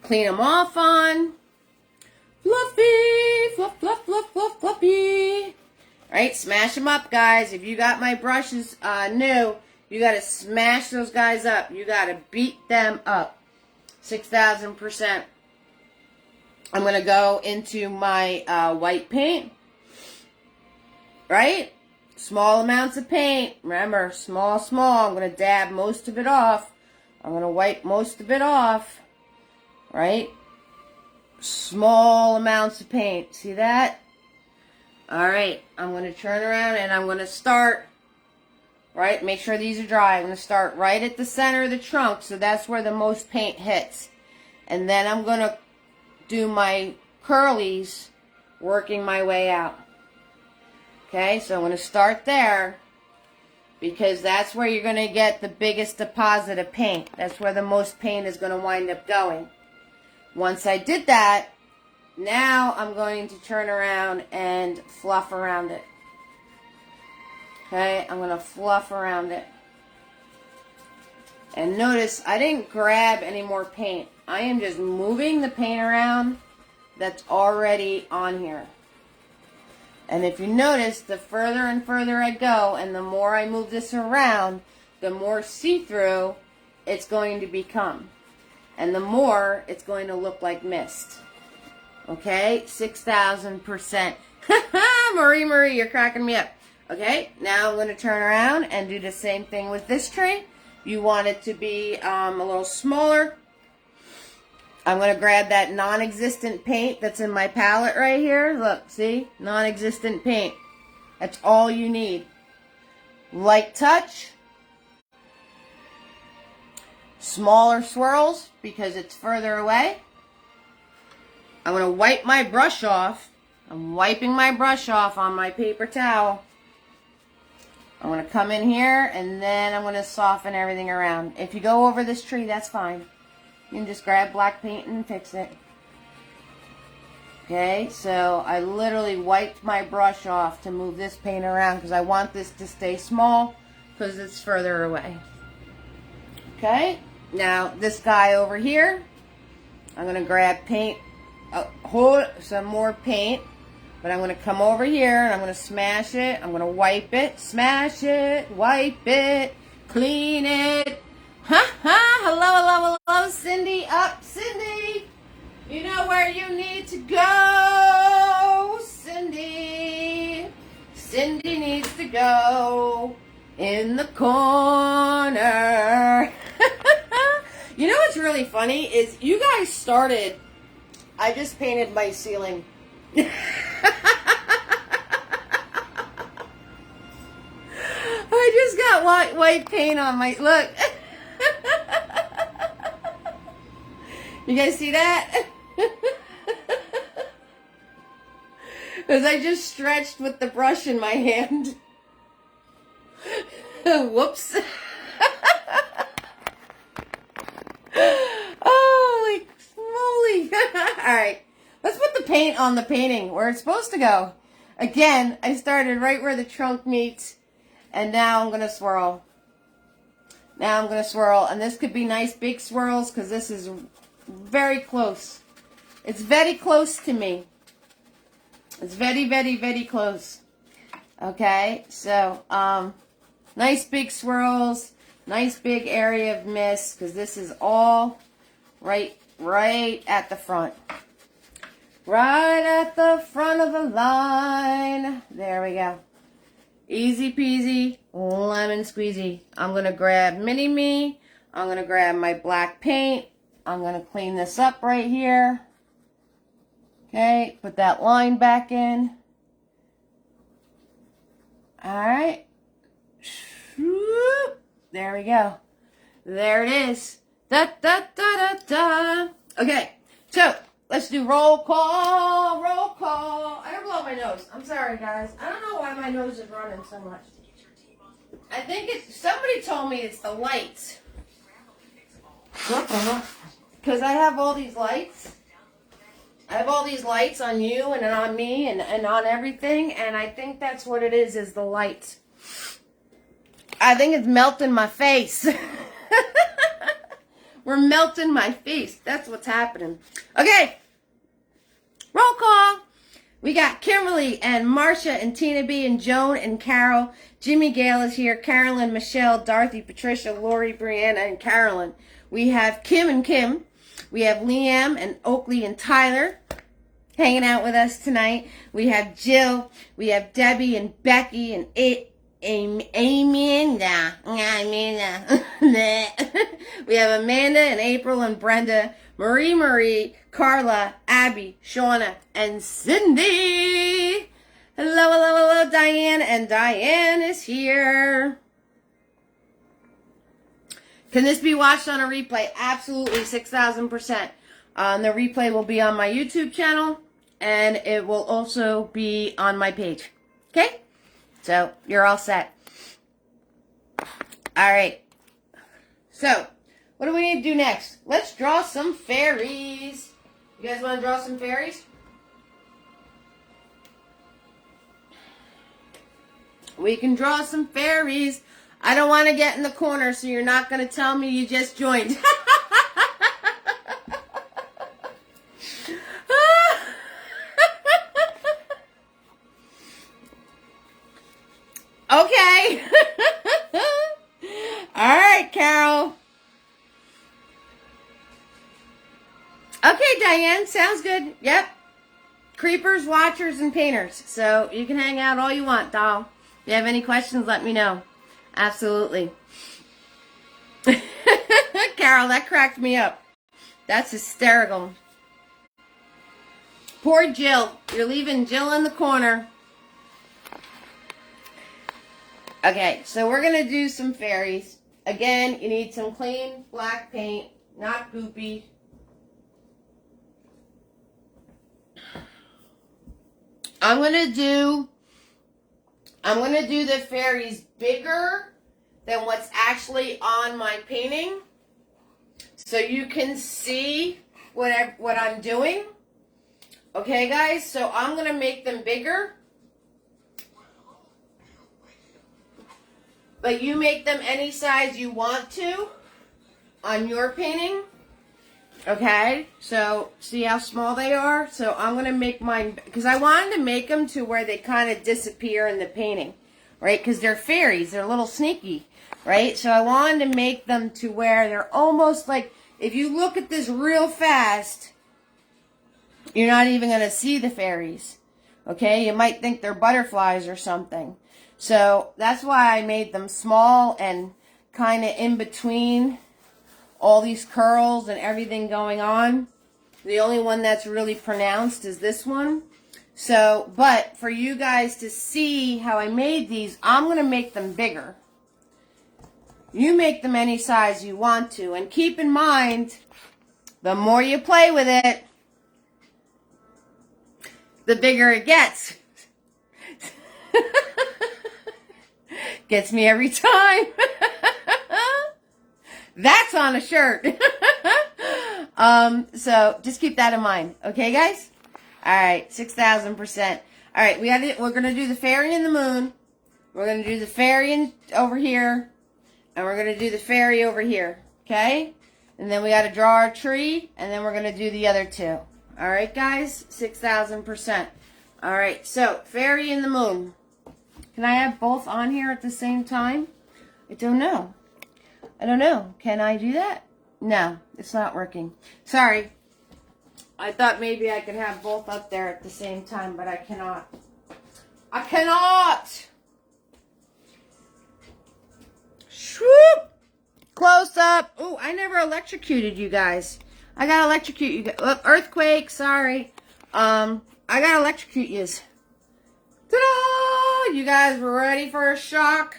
clean them off on. Fluffy, fluff, fluff, fluff, fluff, Fluffy. All right, smash them up, guys. If you got my brushes new, you got to smash those guys up. You got to beat them up. 6,000%. I'm going to go into my white paint. Right? Small amounts of paint. Remember, small, small. I'm going to dab most of it off. I'm going to wipe most of it off. Right? Small amounts of paint. See that? All right, I'm going to turn around and I'm going to start, right, make sure these are dry. I'm going to start right at the center of the trunk, so that's where the most paint hits. And then I'm going to do my curlies, working my way out. Okay, so I'm going to start there because that's where you're going to get the biggest deposit of paint. That's where the most paint is going to wind up going. Once I did that, now I'm going to turn around and fluff around it. Okay, I'm going to fluff around it. And notice I didn't grab any more paint. I am just moving the paint around that's already on here. And if you notice, the further and further I go and the more I move this around, the more see-through it's going to become. And the more it's going to look like mist. Okay, 6,000%. Marie, you're cracking me up. Okay, now I'm going to turn around and do the same thing with this tree. You want it to be a little smaller. I'm going to grab that non-existent paint that's in my palette right here. Look, see? Non-existent paint. That's all you need. Light touch. Smaller swirls because it's further away. I'm going to wipe my brush off. I'm wiping my brush off on my paper towel. I'm going to come in here and then I'm going to soften everything around. If you go over this tree, that's fine. You can just grab black paint and fix it. Okay, so I literally wiped my brush off to move this paint around because I want this to stay small because it's further away. Okay, now this guy over here, I'm going to grab paint. Hold some more paint, but I'm going to come over here and I'm going to smash it. I'm going to wipe it, smash it, wipe it, clean it. Ha ha! Hello, Cindy. Up, Cindy. You know where you need to go, Cindy. Cindy needs to go in the corner. You know what's really funny is you guys started. I just painted my ceiling. I just got white paint on my, look. You guys see that? Because I just stretched with the brush in my hand. Whoops. Holy moly. Alright, let's put the paint on the painting where it's supposed to go. Again, I started right where the trunk meets, and now I'm going to swirl. Now I'm going to swirl, and this could be nice big swirls because this is very close. It's very close to me. It's very, very, very close. Okay, so nice big swirls, nice big area of mist because this is all right at the front. Right at the front of the line. There we go. Easy peasy, lemon squeezy. I'm going to grab Mini-Me. I'm going to grab my black paint. I'm going to clean this up right here. Okay, put that line back in. Alright. There we go. There it is. Da da da da da. Okay, so let's do roll call. Roll call. I don't blow my nose. I'm sorry, guys. I don't know why my nose is running so much. I think it's, somebody told me it's the lights. Because I have all these lights. I have all these lights on you and on me and on everything. And I think that's what it is the lights. I think it's melting my face. We're melting my face. That's what's happening. Okay. Roll call. We got Kimberly and Marcia and Tina B and Joan and Carol. Jimmy Gale is here. Carolyn, Michelle, Dorothy, Patricia, Lori, Brianna, and Carolyn. We have Kim and Kim. We have Liam and Oakley and Tyler hanging out with us tonight. We have Jill. We have Debbie and Becky and Amanda. We have Amanda and April and Brenda, Marie, Carla, Abby, Shauna, and Cindy. Hello, hello, hello, Diane. And Diane is here. Can this be watched on a replay? Absolutely, 6,000%. The replay will be on my YouTube channel, and it will also be on my page. Okay? So, you're all set. All right. So, what do we need to do next? Let's draw some fairies. You guys want to draw some fairies? We can draw some fairies. I don't want to get in the corner, so you're not going to tell me you just joined. Okay. All right, Carol. Okay, Diane. Sounds good. Yep. Creepers, watchers, and painters. So you can hang out all you want, doll. If you have any questions, let me know. Absolutely. Carol, that cracked me up. That's hysterical. Poor Jill. You're leaving Jill in the corner. Okay, so we're going to do some fairies. Again, you need some clean black paint, not goopy. I'm going to do the fairies bigger than what's actually on my painting, so you can see what I'm doing. Okay, guys, so I'm going to make them bigger, but you make them any size you want to on your painting. Okay, so see how small they are? So I'm going to make mine, because I wanted to make them to where they kind of disappear in the painting, right? Because they're fairies, they're a little sneaky, right? So I wanted to make them to where they're almost like, if you look at this real fast, you're not even going to see the fairies, okay? You might think they're butterflies or something. So that's why I made them small and kind of in between all these curls and everything going on. The only one that's really pronounced is this one. So, but for you guys to see how I made these, I'm going to make them bigger. You make them any size you want to. And keep in mind, the more you play with it, the bigger it gets. Gets me every time. That's on a shirt. So just keep that in mind. Okay, guys? All right, 6,000%. All right, we're going to do the fairy in the moon. We're going to do the fairy over here. And we're going to do the fairy over here. Okay? And then we got to draw our tree. And then we're going to do the other two. All right, guys? 6,000%. All right, so fairy in the moon. Can I have both on here at the same time? I don't know. I don't know. Can I do that? No, it's not working. Sorry. I thought maybe I could have both up there at the same time, but I cannot. I cannot! Swoop! Close up. Oh, I never electrocuted you guys. I got electrocute you guys. Oh, earthquake, sorry. I got electrocute yous. Ta-da! You guys were ready for a shock?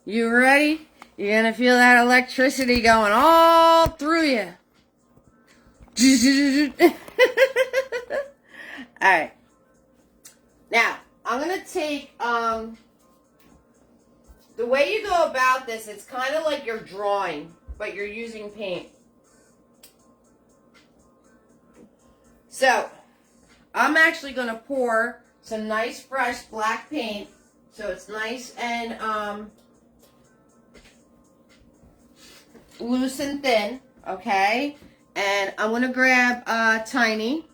You ready? You're going to feel that electricity going all through you. Alright. Now, I'm going to take, the way you go about this, it's kind of like you're drawing, but you're using paint. So, I'm actually going to pour some nice fresh black paint, so it's nice and, loose and thin, okay? And I'm going to grab Tiny.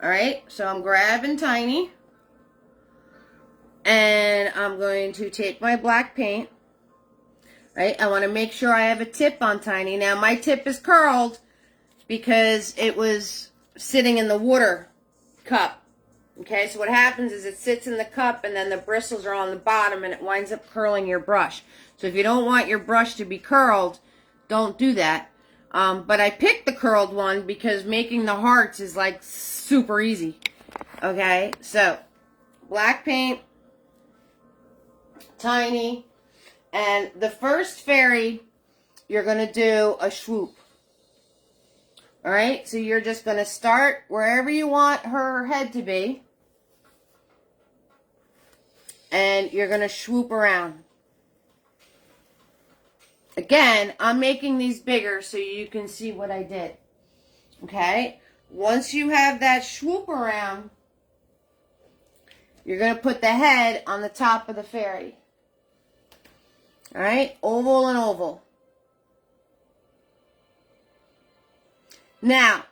Alright, so I'm grabbing Tiny. And I'm going to take my black paint. Right, I want to make sure I have a tip on Tiny. Now, my tip is curled because it was sitting in the water cup. Okay, so what happens is it sits in the cup and then the bristles are on the bottom and it winds up curling your brush. So if you don't want your brush to be curled, don't do that. But I picked the curled one because making the hearts is like super easy. Okay, so black paint, tiny, and the first fairy, you're going to do a swoop. All right, so you're just going to start wherever you want her head to be. And you're going to swoop around. Again, I'm making these bigger so you can see what I did. Okay, once you have that swoop around, you're going to put the head on the top of the fairy. All right, oval and oval. Now,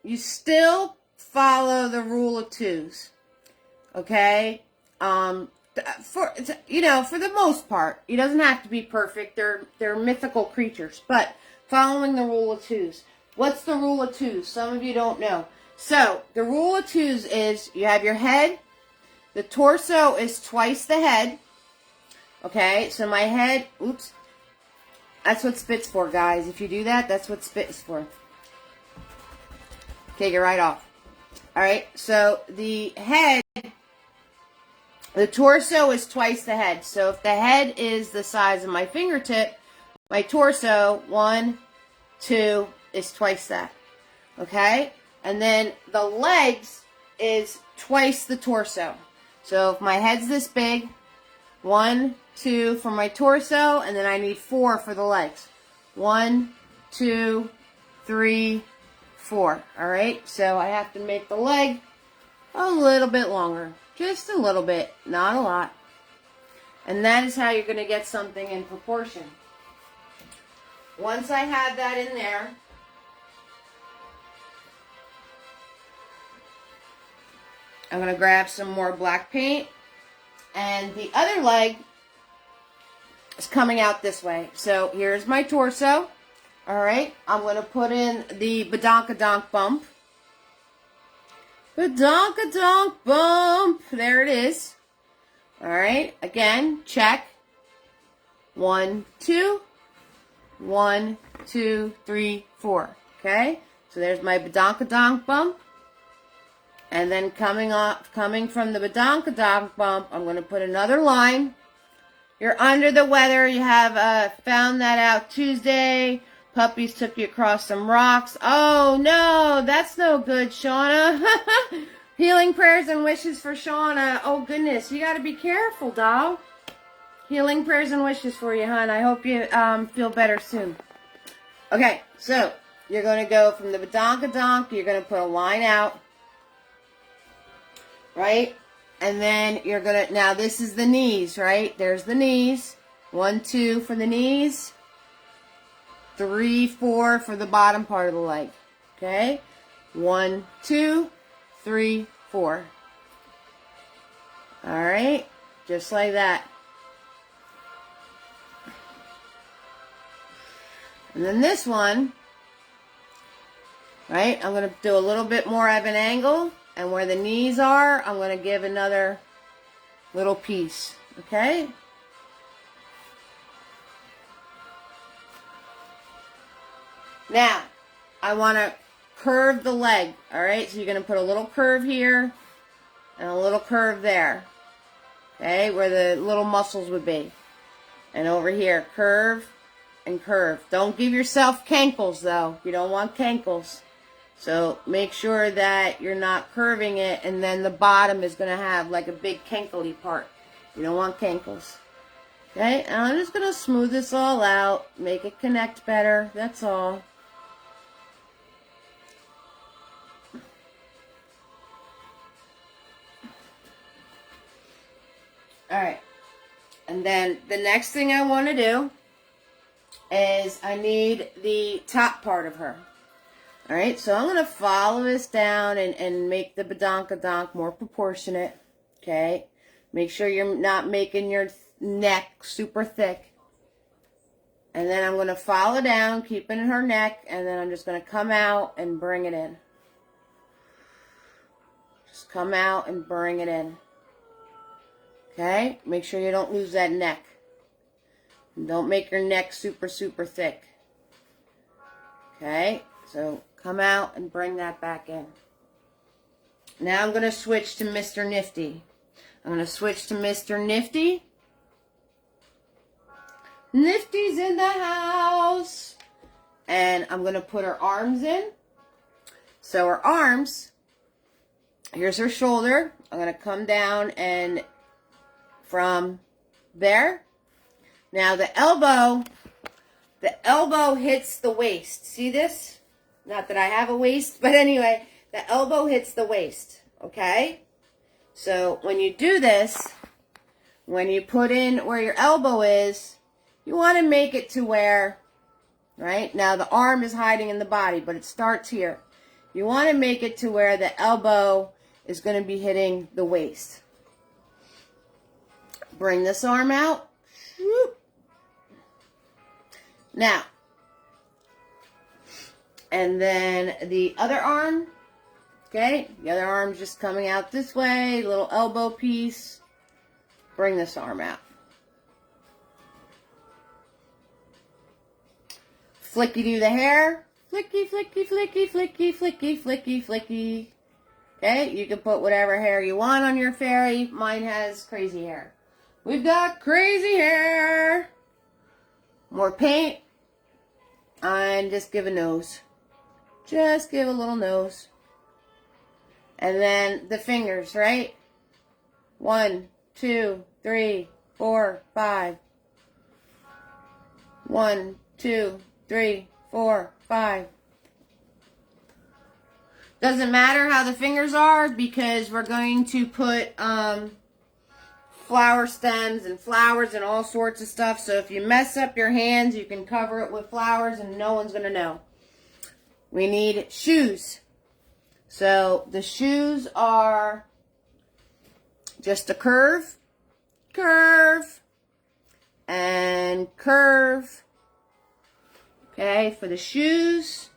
you still follow the rule of twos, okay? For the most part, it doesn't have to be perfect. They're mythical creatures, but following the rule of twos. What's the rule of twos? Some of you don't know. So, the rule of twos is you have your head, the torso is twice the head, okay? So my head, oops, that's what spit's for, guys. If you do that, that's what spit is for. Take it right off. All right, so the head, the torso is twice the head. So if the head is the size of my fingertip, my torso, 1, 2, is twice that. Okay? And then the legs is twice the torso. So if my head's this big, 1, 2 for my torso, and then I need 4 for the legs. 1, 2, 3, 4. All right, so I have to make the leg a little bit longer, just a little bit, not a lot. And that is how you're going to get something in proportion. Once I have that in there, I'm going to grab some more black paint, and the other leg is coming out this way. So here's my torso. All right, I'm going to put in the badonkadonk bump. Badonkadonk bump. There it is. All right, again, check. 1, 2. 1, 2, 3, 4. Okay, so there's my badonkadonk bump. And then coming from the badonkadonk bump, I'm going to put another line. You're under the weather. You have found that out Tuesday. Puppies took you across some rocks. Oh, no, that's no good, Shauna. Healing prayers and wishes for Shauna. Oh, goodness, you got to be careful, doll. Healing prayers and wishes for you, hon. I hope you feel better soon. Okay, so you're going to go from the badonkadonk. You're going to put a line out. Right? And then you're going to, now this is the knees, right? There's the knees. 1, 2 for the knees. 3, 4 for the bottom part of the leg. Okay? 1, 2, 3, 4. All right? Just like that. And then this one, right? I'm going to do a little bit more of an angle. And where the knees are, I'm going to give another little piece. Okay? Now, I want to curve the leg. Alright? So you're going to put a little curve here and a little curve there. Okay? Where the little muscles would be. And over here, curve and curve. Don't give yourself cankles, though. You don't want cankles. So make sure that you're not curving it, and then the bottom is going to have like a big cankly part. You don't want cankles. Okay, and I'm just going to smooth this all out, make it connect better, that's all. Alright, and then the next thing I want to do is I need the top part of her. Alright, so I'm going to follow this down and make the badonkadonk more proportionate. Okay? Make sure you're not making your neck super thick. And then I'm going to follow down, keeping her neck, and then I'm just going to come out and bring it in. Just come out and bring it in. Okay? Make sure you don't lose that neck. And don't make your neck super, super thick. Okay? So come out and bring that back in. Now I'm going to switch to Mr. Nifty. I'm going to switch to Mr. Nifty. Nifty's in the house. And I'm going to put her arms in. So her arms, here's her shoulder. I'm going to come down and from there. Now the elbow hits the waist. See this? Not that I have a waist, but anyway, the elbow hits the waist, okay? So when you do this, when you put in where your elbow is, you want to make it to where, right? Now the arm is hiding in the body, but it starts here. You want to make it to where the elbow is going to be hitting the waist. Bring this arm out. Now, and then the other arm, okay, the other arm's just coming out this way, little elbow piece. Bring this arm out. Flicky do the hair. Flicky, flicky, flicky, flicky, flicky, flicky, flicky. Okay, you can put whatever hair you want on your fairy. Mine has crazy hair. We've got crazy hair. More paint. And just give a nose. Just give a little nose. And then the fingers, right? 1, 2, 3, 4, 5. 1, 2, 3, 4, 5. Doesn't matter how the fingers are because we're going to put flower stems and flowers and all sorts of stuff. So if you mess up your hands, you can cover it with flowers and no one's going to know. We need shoes. So the shoes are just a curve, curve, and curve. Okay, for the shoes,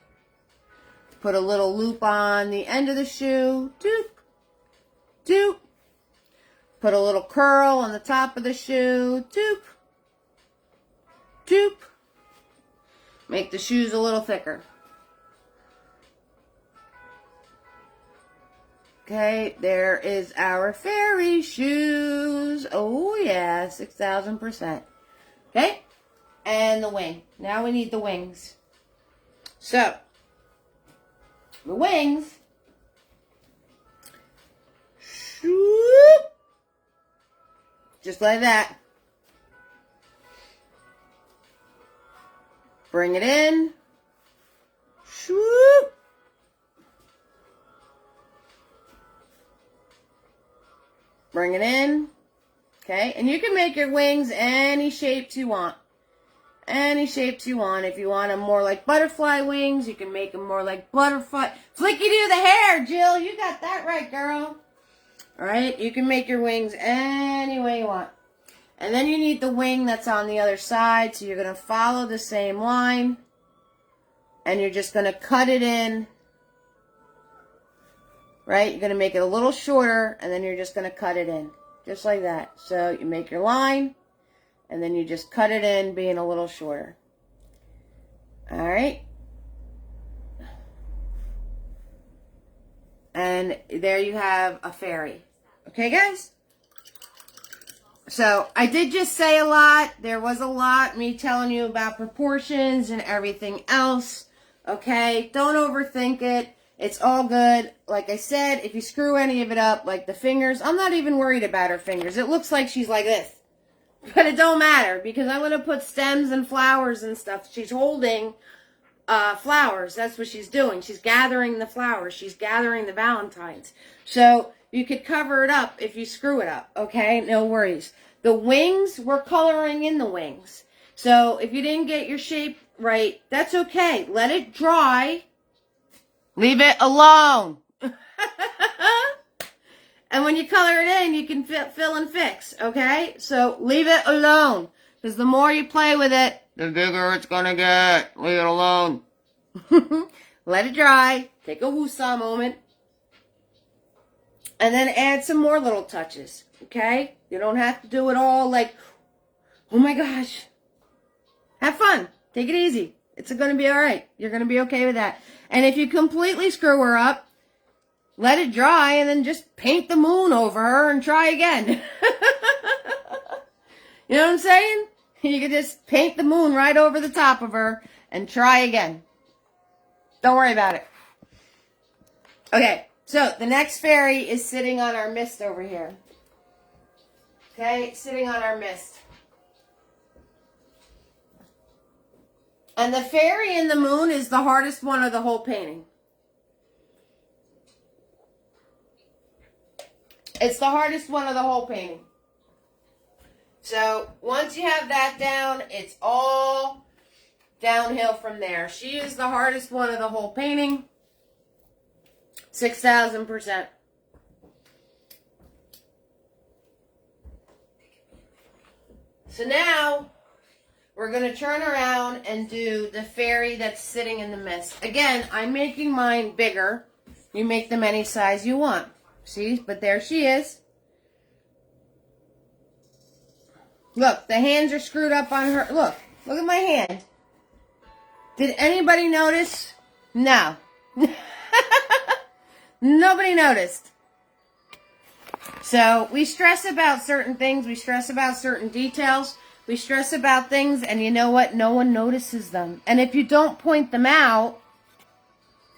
put a little loop on the end of the shoe. Doop, doop. Put a little curl on the top of the shoe. Doop, doop. Make the shoes a little thicker. Okay, there is our fairy shoes. Oh yeah, 6,000%. Okay, and the wing. Now we need the wings. So, the wings. Shoop. Just like that. Bring it in. Shoop. Bring it in. Okay, and you can make your wings any shapes you want. Any shapes you want. If you want them more like butterfly wings, you can make them more like butterfly. Flicky do the hair, Jill. You got that right, girl. Alright, you can make your wings any way you want. And then you need the wing that's on the other side. So you're going to follow the same line. And you're just going to cut it in. Right? You're going to make it a little shorter. And then you're just going to cut it in. Just like that. So you make your line. And then you just cut it in being a little shorter. Alright. And there you have a fairy. Okay, guys? So, I did just say a lot. There was a lot. Me telling you about proportions and everything else. Okay? Don't overthink it. It's all good. Like I said, if you screw any of it up, like the fingers, I'm not even worried about her fingers. It looks like she's like this. But it don't matter because I'm going to put stems and flowers and stuff. She's holding flowers. That's what she's doing. She's gathering the flowers. She's gathering the valentines. So you could cover it up if you screw it up. Okay? No worries. The wings, we're coloring in the wings. So if you didn't get your shape right, that's okay. Let it dry. Leave it alone. And when you color it in, you can fill and fix, okay? So leave it alone. Because the more you play with it, the bigger it's going to get. Leave it alone. Let it dry. Take a woosah moment. And then add some more little touches, okay? You don't have to do it all like, oh my gosh. Have fun. Take it easy. It's going to be all right. You're going to be okay with that. And if you completely screw her up, let it dry, and then just paint the moon over her and try again. You know what I'm saying? You could just paint the moon right over the top of her and try again. Don't worry about it. Okay, so the next fairy is sitting on our mist over here. Okay, sitting on our mist. And the fairy in the moon is the hardest one of the whole painting. It's the hardest one of the whole painting. So once you have that down, it's all downhill from there. She is the hardest one of the whole painting. 6,000%. So now we're going to turn around and do the fairy that's sitting in the mist. Again, I'm making mine bigger. You make them any size you want. See, but there she is. Look, the hands are screwed up on her. Look at my hand. Did anybody notice? No. Nobody noticed. So we stress about certain things. We stress about certain details. We stress about things, and you know what? No one notices them. And if you don't point them out,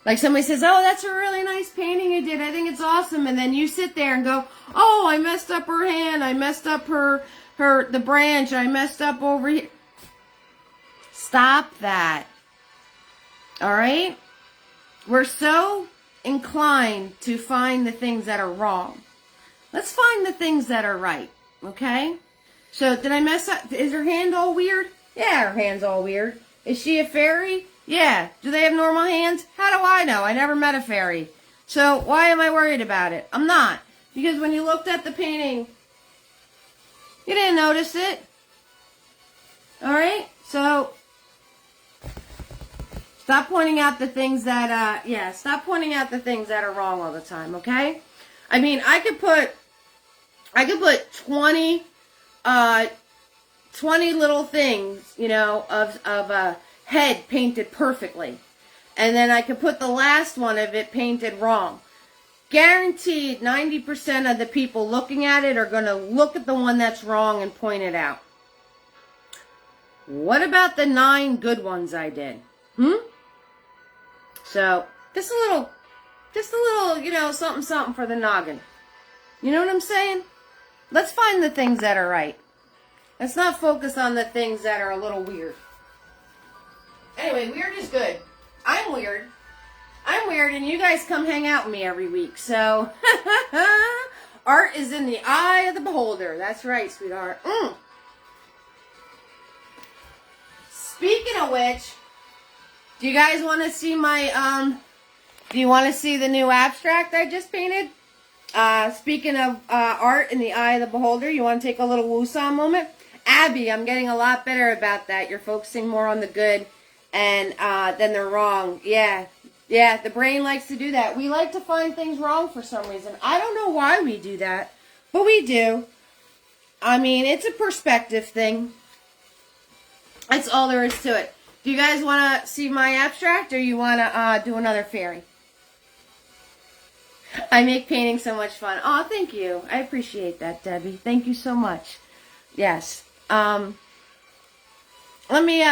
like somebody says, oh, that's a really nice painting you did. I think it's awesome. And then you sit there and go, oh, I messed up her hand. I messed up the branch. I messed up over here. Stop that. All right? We're so inclined to find the things that are wrong. Let's find the things that are right. Okay? So, did I mess up? Is her hand all weird? Yeah, her hand's all weird. Is she a fairy? Yeah. Do they have normal hands? How do I know? I never met a fairy. So, why am I worried about it? I'm not. Because when you looked at the painting, you didn't notice it. Alright? So, stop pointing out the things that, stop pointing out the things that are wrong all the time, okay? I mean, I could put 20 little things, you know, of a head painted perfectly. And then I could put the last one of it painted wrong. Guaranteed 90% of the people looking at it are going to look at the one that's wrong and point it out. What about the 9 good ones I did? So, just a little, you know, something for the noggin. You know what I'm saying? Let's find the things that are right. Let's not focus on the things that are a little weird. Anyway, weird is good. I'm weird. I'm weird, and you guys come hang out with me every week. So, art is in the eye of the beholder. That's right, sweetheart. Speaking of which, do you guys want to see my, do you want to see the new abstract I just painted? Speaking of art in the eye of the beholder, you want to take a little woosah moment? Abby, I'm getting a lot better about that. You're focusing more on the good and than the wrong. Yeah, the brain likes to do that. We like to find things wrong for some reason. I don't know why we do that, but we do. I mean, it's a perspective thing. That's all there is to it. Do you guys want to see my abstract, or you want to do another fairy? I make painting so much fun. Oh, thank you. I appreciate that, Debbie. Thank you so much. Yes. Let me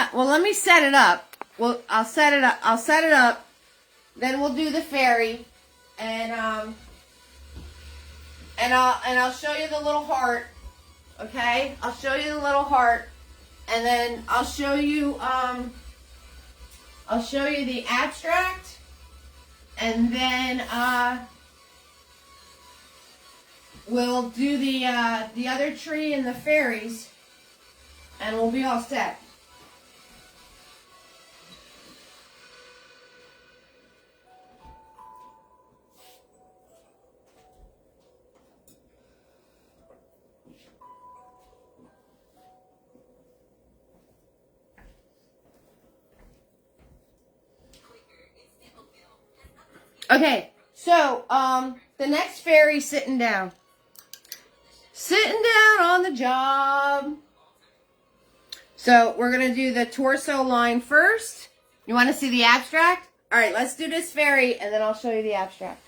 set it up. Well, I'll set it up. I'll set it up. Then we'll do the fairy, and I'll show you the little heart. Okay? I'll show you the little heart, and then I'll show you the abstract, and then we'll do the other tree and the fairies, and we'll be all set. Okay, so the next fairy sitting down. Sitting down on the job. So we're going to do the torso line first. You want to see the abstract? All right, let's do this fairy, and then I'll show you the abstract.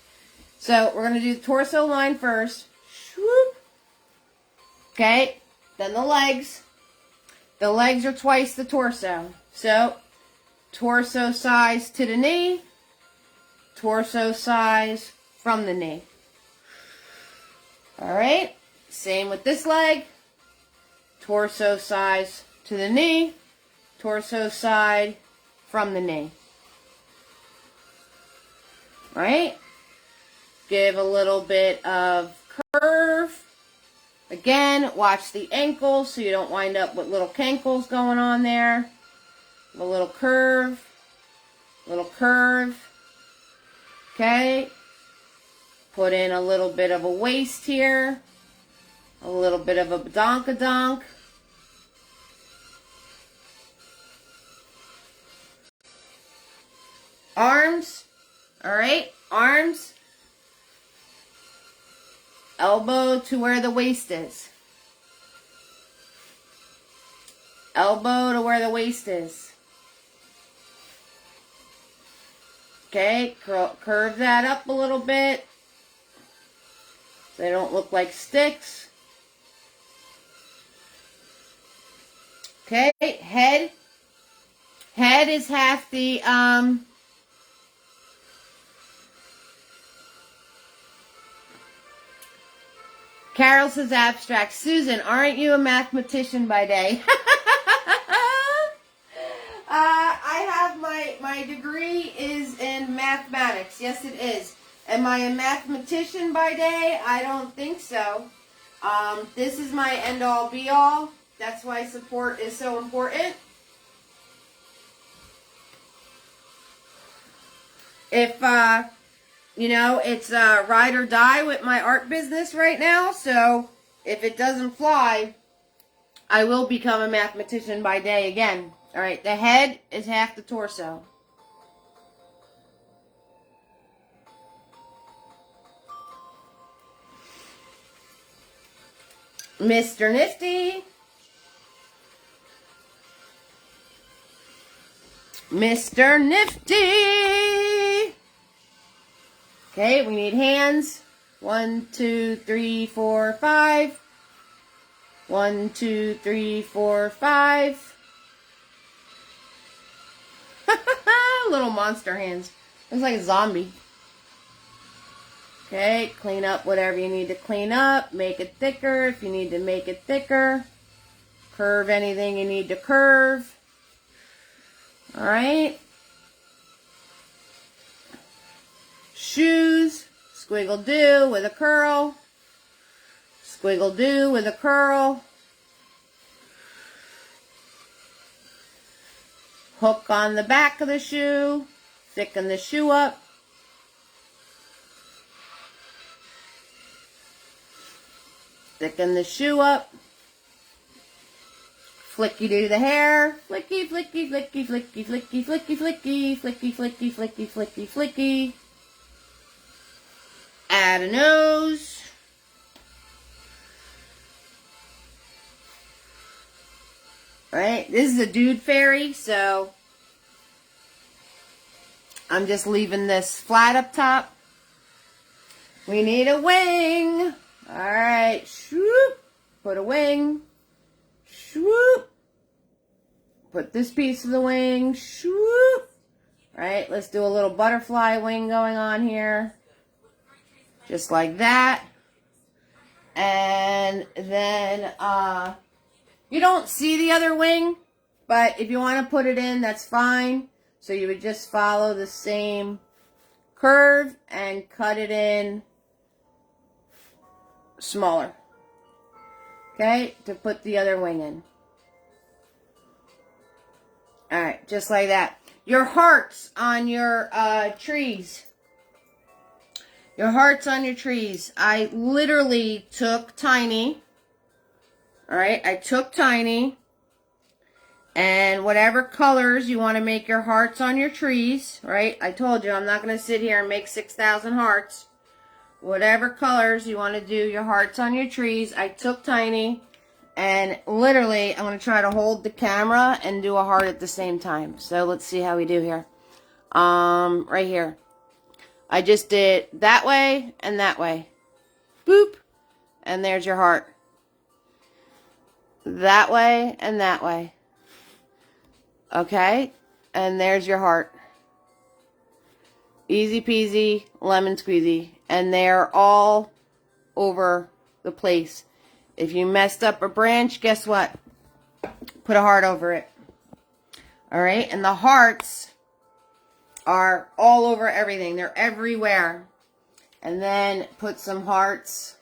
So we're going to do the torso line first. Swoop. Okay, then the legs. The legs are twice the torso. So torso size to the knee, torso size from the knee. All right, same with this leg. Torso size to the knee, torso side from the knee. All right, give a little bit of curve. Again, watch the ankles so you don't wind up with little cankles going on there. A little curve, little curve. Okay, put in a little bit of a waist here, a little bit of a badonkadonk. Arms, all right, arms. Elbow to where the waist is. Elbow to where the waist is. Okay, curve that up a little bit so they don't look like sticks. Okay, head. Head is half the Carol says abstract. Susan, aren't you a mathematician by day? I have my degree is in mathematics. Yes, it is. Am I a mathematician by day? I don't think so. This is my end-all be-all. That's why support is so important. If, you know, it's ride or die with my art business right now. So if it doesn't fly, I will become a mathematician by day again. All right, the head is half the torso. Mr. Nifty. Mr. Nifty. Okay, we need hands. 1, 2, 3, 4, 5. 1, 2, 3, 4, 5. Little monster hands. Looks like a zombie. Okay, clean up whatever you need to clean up. Make it thicker if you need to make it thicker. Curve anything you need to curve. Alright. Shoes. Squiggle do with a curl. Squiggle do with a curl. Hook on the back of the shoe. Thicken the shoe up. Thicken the shoe up. Flicky do the hair. Flicky, flicky, flicky, flicky, flicky, flicky, flicky, flicky, flicky, flicky, flicky, flicky. Add a nose. Alright, this is a dude fairy, so I'm just leaving this flat up top. We need a wing. Alright, swoop. Put a wing. Swoop. Put this piece of the wing. Swoop. Alright, let's do a little butterfly wing going on here. Just like that. And then, you don't see the other wing, but if you want to put it in, that's fine. So you would just follow the same curve and cut it in smaller. Okay, to put the other wing in. Alright, just like that. Your hearts on your trees. Your hearts on your trees. I literally took Tiny. Alright, I took Tiny. And whatever colors you want to make your hearts on your trees. Right, I told you I'm not going to sit here and make 6,000 hearts. Whatever colors you want to do your hearts on your trees. I took Tiny. And literally, I'm going to try to hold the camera and do a heart at the same time. So let's see how we do here. Right here. I just did that way and that way. Boop. And there's your heart. That way and that way. Okay? And there's your heart. Easy peasy, lemon squeezy. And they're all over the place. If you messed up a branch, guess what? Put a heart over it. Alright? And the hearts are all over everything. They're everywhere. And then put some hearts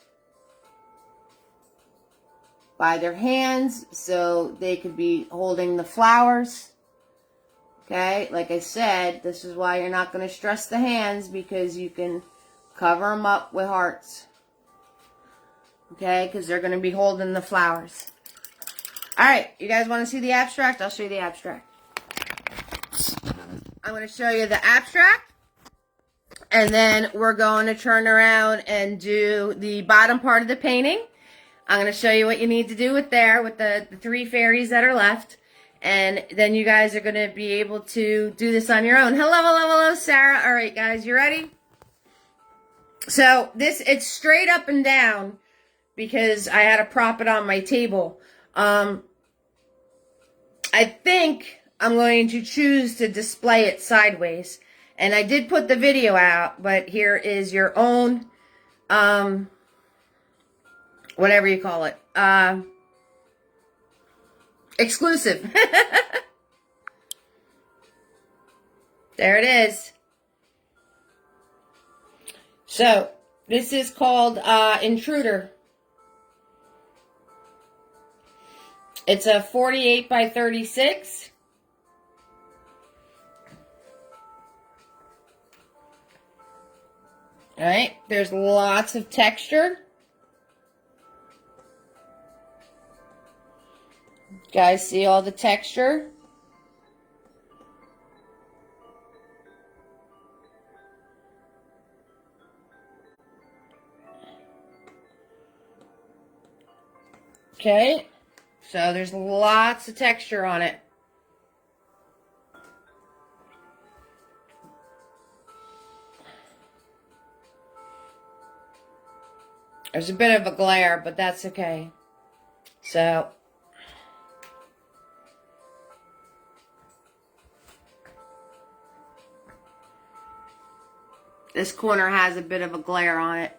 by their hands so they could be holding the flowers. Okay, like I said, this is why you're not going to stress the hands, because you can cover them up with hearts. Okay, because they're going to be holding the flowers. Alright, you guys want to see the abstract? I'll show you the abstract. I'm going to show you the abstract. And then we're going to turn around and do the bottom part of the painting. I'm going to show you what you need to do with the 3 fairies that are left. And then you guys are going to be able to do this on your own. Hello, hello, hello, Sarah. All right, guys, you ready? So it's straight up and down because I had to prop it on my table. I think I'm going to choose to display it sideways. And I did put the video out, but here is your own, whatever you call it, exclusive. There it is. So, this is called Intruder. It's a 48 by 36. Alright, there's lots of texture. Guys, see all the texture? Okay, so there's lots of texture on it. There's a bit of a glare, but that's okay. So, this corner has a bit of a glare on it.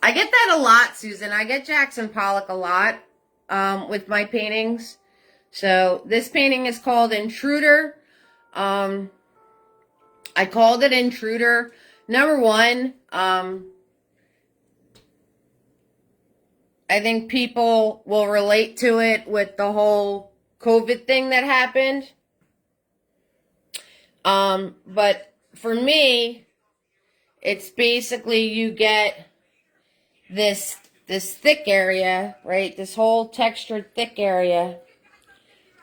I get that a lot, Susan. I get Jackson Pollock a lot with my paintings. So, this painting is called Intruder. I called it Intruder. Number one, I think people will relate to it with the whole COVID thing that happened. But for me, it's basically you get this thick area, right? This whole textured thick area.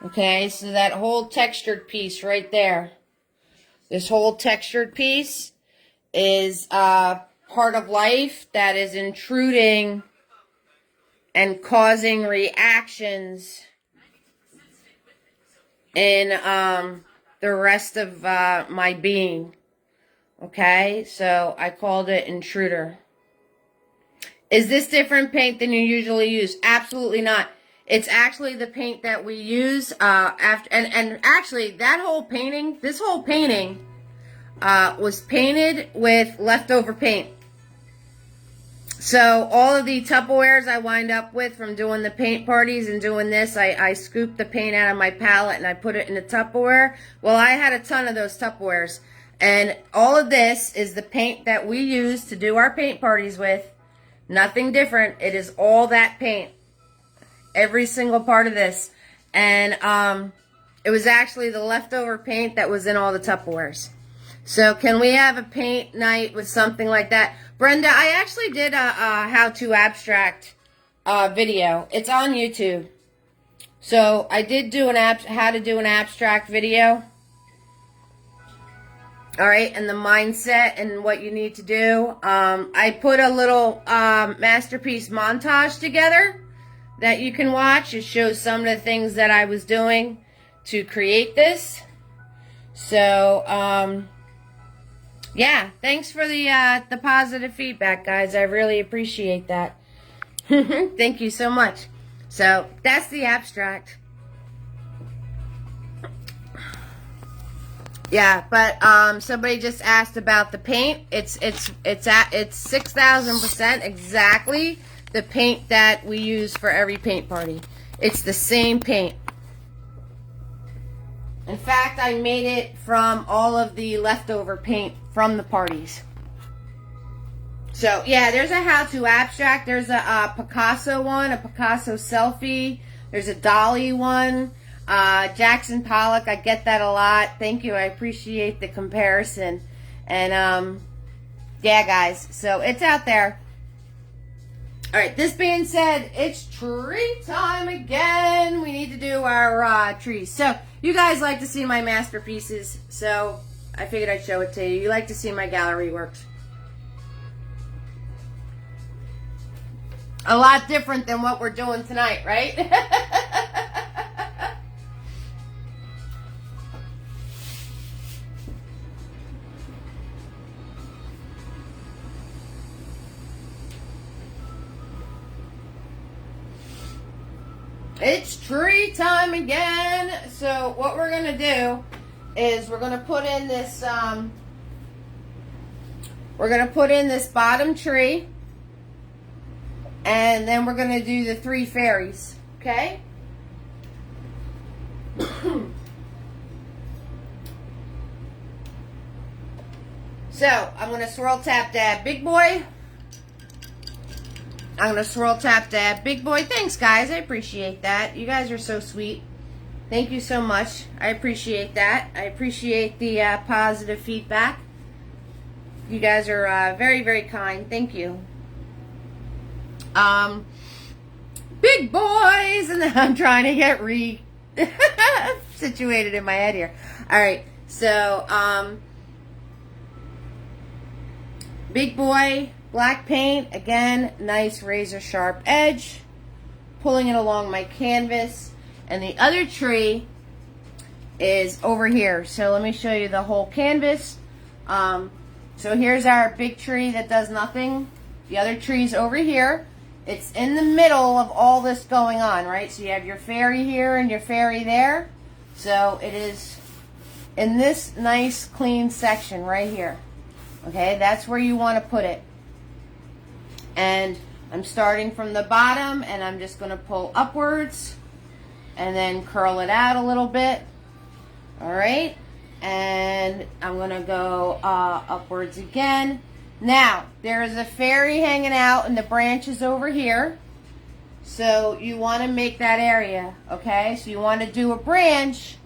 Okay, so that whole textured piece right there. This whole textured piece is part of life that is intruding and causing reactions in the rest of my being. Okay, so I called it Intruder. Is this different paint than you usually use? Absolutely not. It's actually the paint that we use after, and actually that whole painting, this whole painting was painted with leftover paint. So all of the Tupperwares I wind up with from doing the paint parties and doing this, I scooped the paint out of my palette and I put it in a Tupperware. Well, I had a ton of those Tupperwares. And all of this is the paint that we use to do our paint parties with. Nothing different. It is all that paint. Every single part of this. And it was actually the leftover paint that was in all the Tupperwares. So can we have a paint night with something like that? Brenda, I actually did a how to abstract video. It's on YouTube. So I did do how to do an abstract video. All right, and the mindset and what you need to do. I put a little masterpiece montage together that you can watch. It shows some of the things that I was doing to create this. So, yeah, thanks for the positive feedback, guys. I really appreciate that. Thank you so much. So, that's the abstract. Yeah, but somebody just asked about the paint. It's 6,000% exactly the paint that we use for every paint party. It's the same paint. In fact, I made it from all of the leftover paint from the parties. So, yeah, there's a how-to abstract. There's a Picasso one, a Picasso selfie. There's a Dolly one. Jackson Pollock, I get that a lot. Thank you. I appreciate the comparison. And, yeah, guys. So, it's out there. All right, this being said, it's tree time again. We need to do our trees. So, you guys like to see my masterpieces, so I figured I'd show it to you. You like to see my gallery works. A lot different than what we're doing tonight, right? It's tree time again. So what we're going to do is we're going to put in this bottom tree, and then we're going to do the 3 fairies, okay? So I'm going to swirl tap that big boy. I'm going to swirl tap that big boy. Thanks, guys. I appreciate that. You guys are so sweet. Thank you so much. I appreciate that. I appreciate the positive feedback. You guys are very, very kind. Thank you. Big boys. And then I'm trying to get situated in my head here. All right. So, big boy. Black paint, again, nice razor sharp edge, pulling it along my canvas. And the other tree is over here. So let me show you the whole canvas. So here's our big tree that does nothing. The other tree's over here. It's in the middle of all this going on, right? So you have your fairy here and your fairy there. So it is in this nice clean section right here. Okay, that's where you want to put it. And I'm starting from the bottom, and I'm just going to pull upwards and then curl it out a little bit. All right, and I'm going to go upwards again. Now, there is a fairy hanging out in the branches over here. So you want to make that area, okay? So you want to do a branch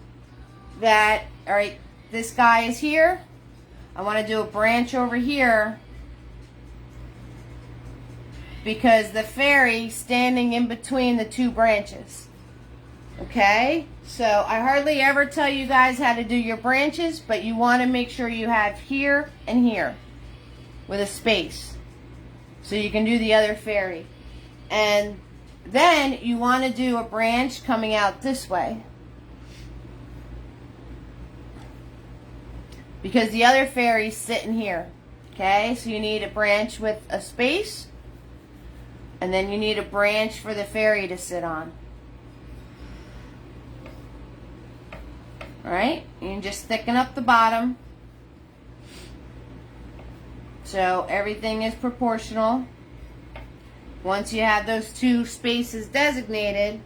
that, all right, this guy is here. I want to do a branch over here, because the fairy standing in between the 2 branches. Okay? So I hardly ever tell you guys how to do your branches, but you want to make sure you have here and here with a space, so you can do the other fairy. And then you want to do a branch coming out this way, because the other fairy's sitting here. Okay? So you need a branch with a space, and then you need a branch for the fairy to sit on. Alright? You can just thicken up the bottom, so everything is proportional. Once you have those 2 spaces designated,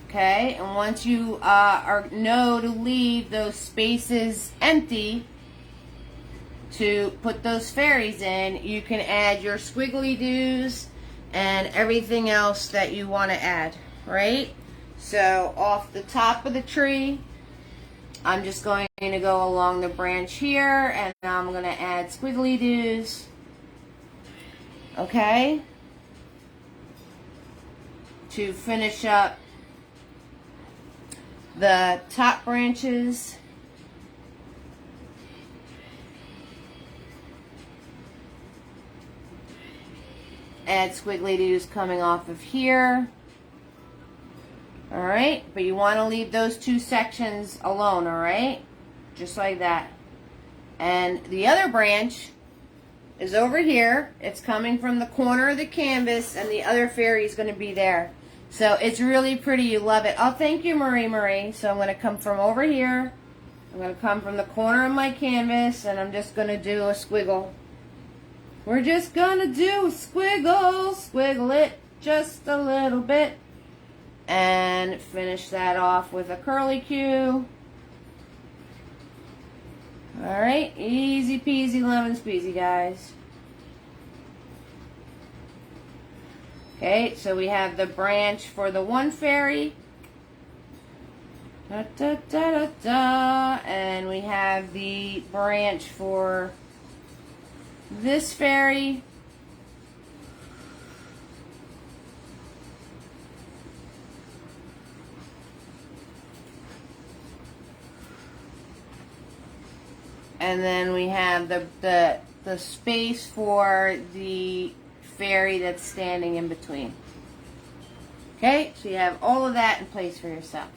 okay, and once you know to leave those spaces empty to put those fairies in, you can add your squiggly doos and everything else that you want to add, right? So off the top of the tree, I'm just going to go along the branch here, and I'm going to add squiggly doos, okay, to finish up the top branches. Add squiggly doos coming off of here. All right, but you want to leave those two sections alone, all right? Just like that. And the other branch is over here. It's coming from the corner of the canvas, and the other fairy is going to be there. So it's really pretty. You love it. Oh, thank you, Marie. So I'm going to come from over here. I'm going to come from the corner of my canvas, and I'm just going to do a squiggle. We're just going to do a squiggle. Squiggle it just a little bit. And finish that off with a curly Q. Alright, easy peasy lemon squeezy, guys. Okay, so we have the branch for the one fairy. Da, da, da, da, da. And we have the branch for this fairy. And then we have the space for the fairy that's standing in between. Okay, so you have all of that in place for yourself.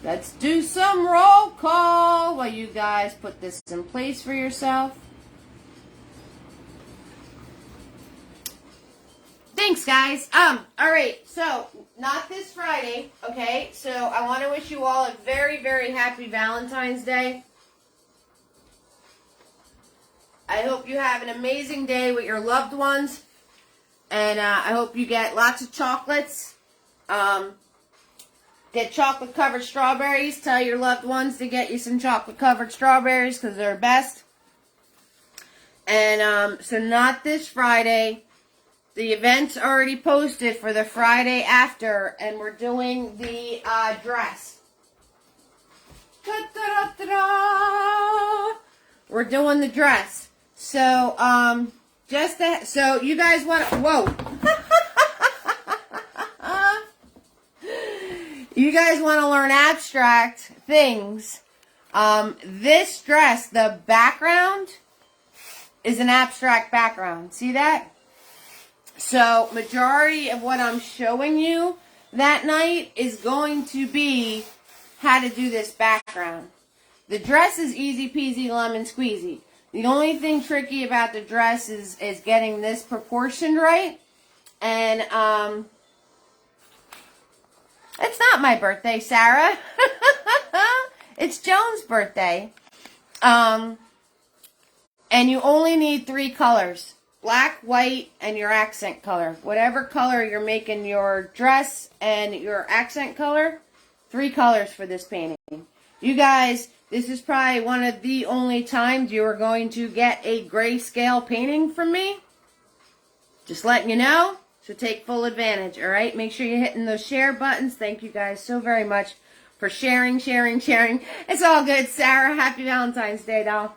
Let's do some roll call while you guys put this in place for yourself. Thanks, guys. All right, so not this Friday, okay? So I want to wish you all a very, very happy Valentine's Day. I hope you have an amazing day with your loved ones, and I hope you get lots of chocolates. Get chocolate-covered strawberries. Tell your loved ones to get you some chocolate-covered strawberries because they're best. And so not this Friday. The event's already posted for the Friday after, and we're doing the dress. Da-da-da-da-da. We're doing the dress. So, so you guys want to, whoa. You guys want to learn abstract things. This dress, the background is an abstract background. See that? So, majority of what I'm showing you that night is going to be how to do this background. The dress is easy peasy lemon squeezy. The only thing tricky about the dress is getting this proportion right. And, it's not my birthday, Sarah. It's Joan's birthday. And you only need 3 colors. Black, white, and your accent color. Whatever color you're making your dress and your accent color, 3 colors for this painting. You guys, this is probably one of the only times you are going to get a grayscale painting from me. Just letting you know. So take full advantage, alright? Make sure you're hitting those share buttons. Thank you guys so very much for sharing. It's all good, Sarah. Happy Valentine's Day, doll.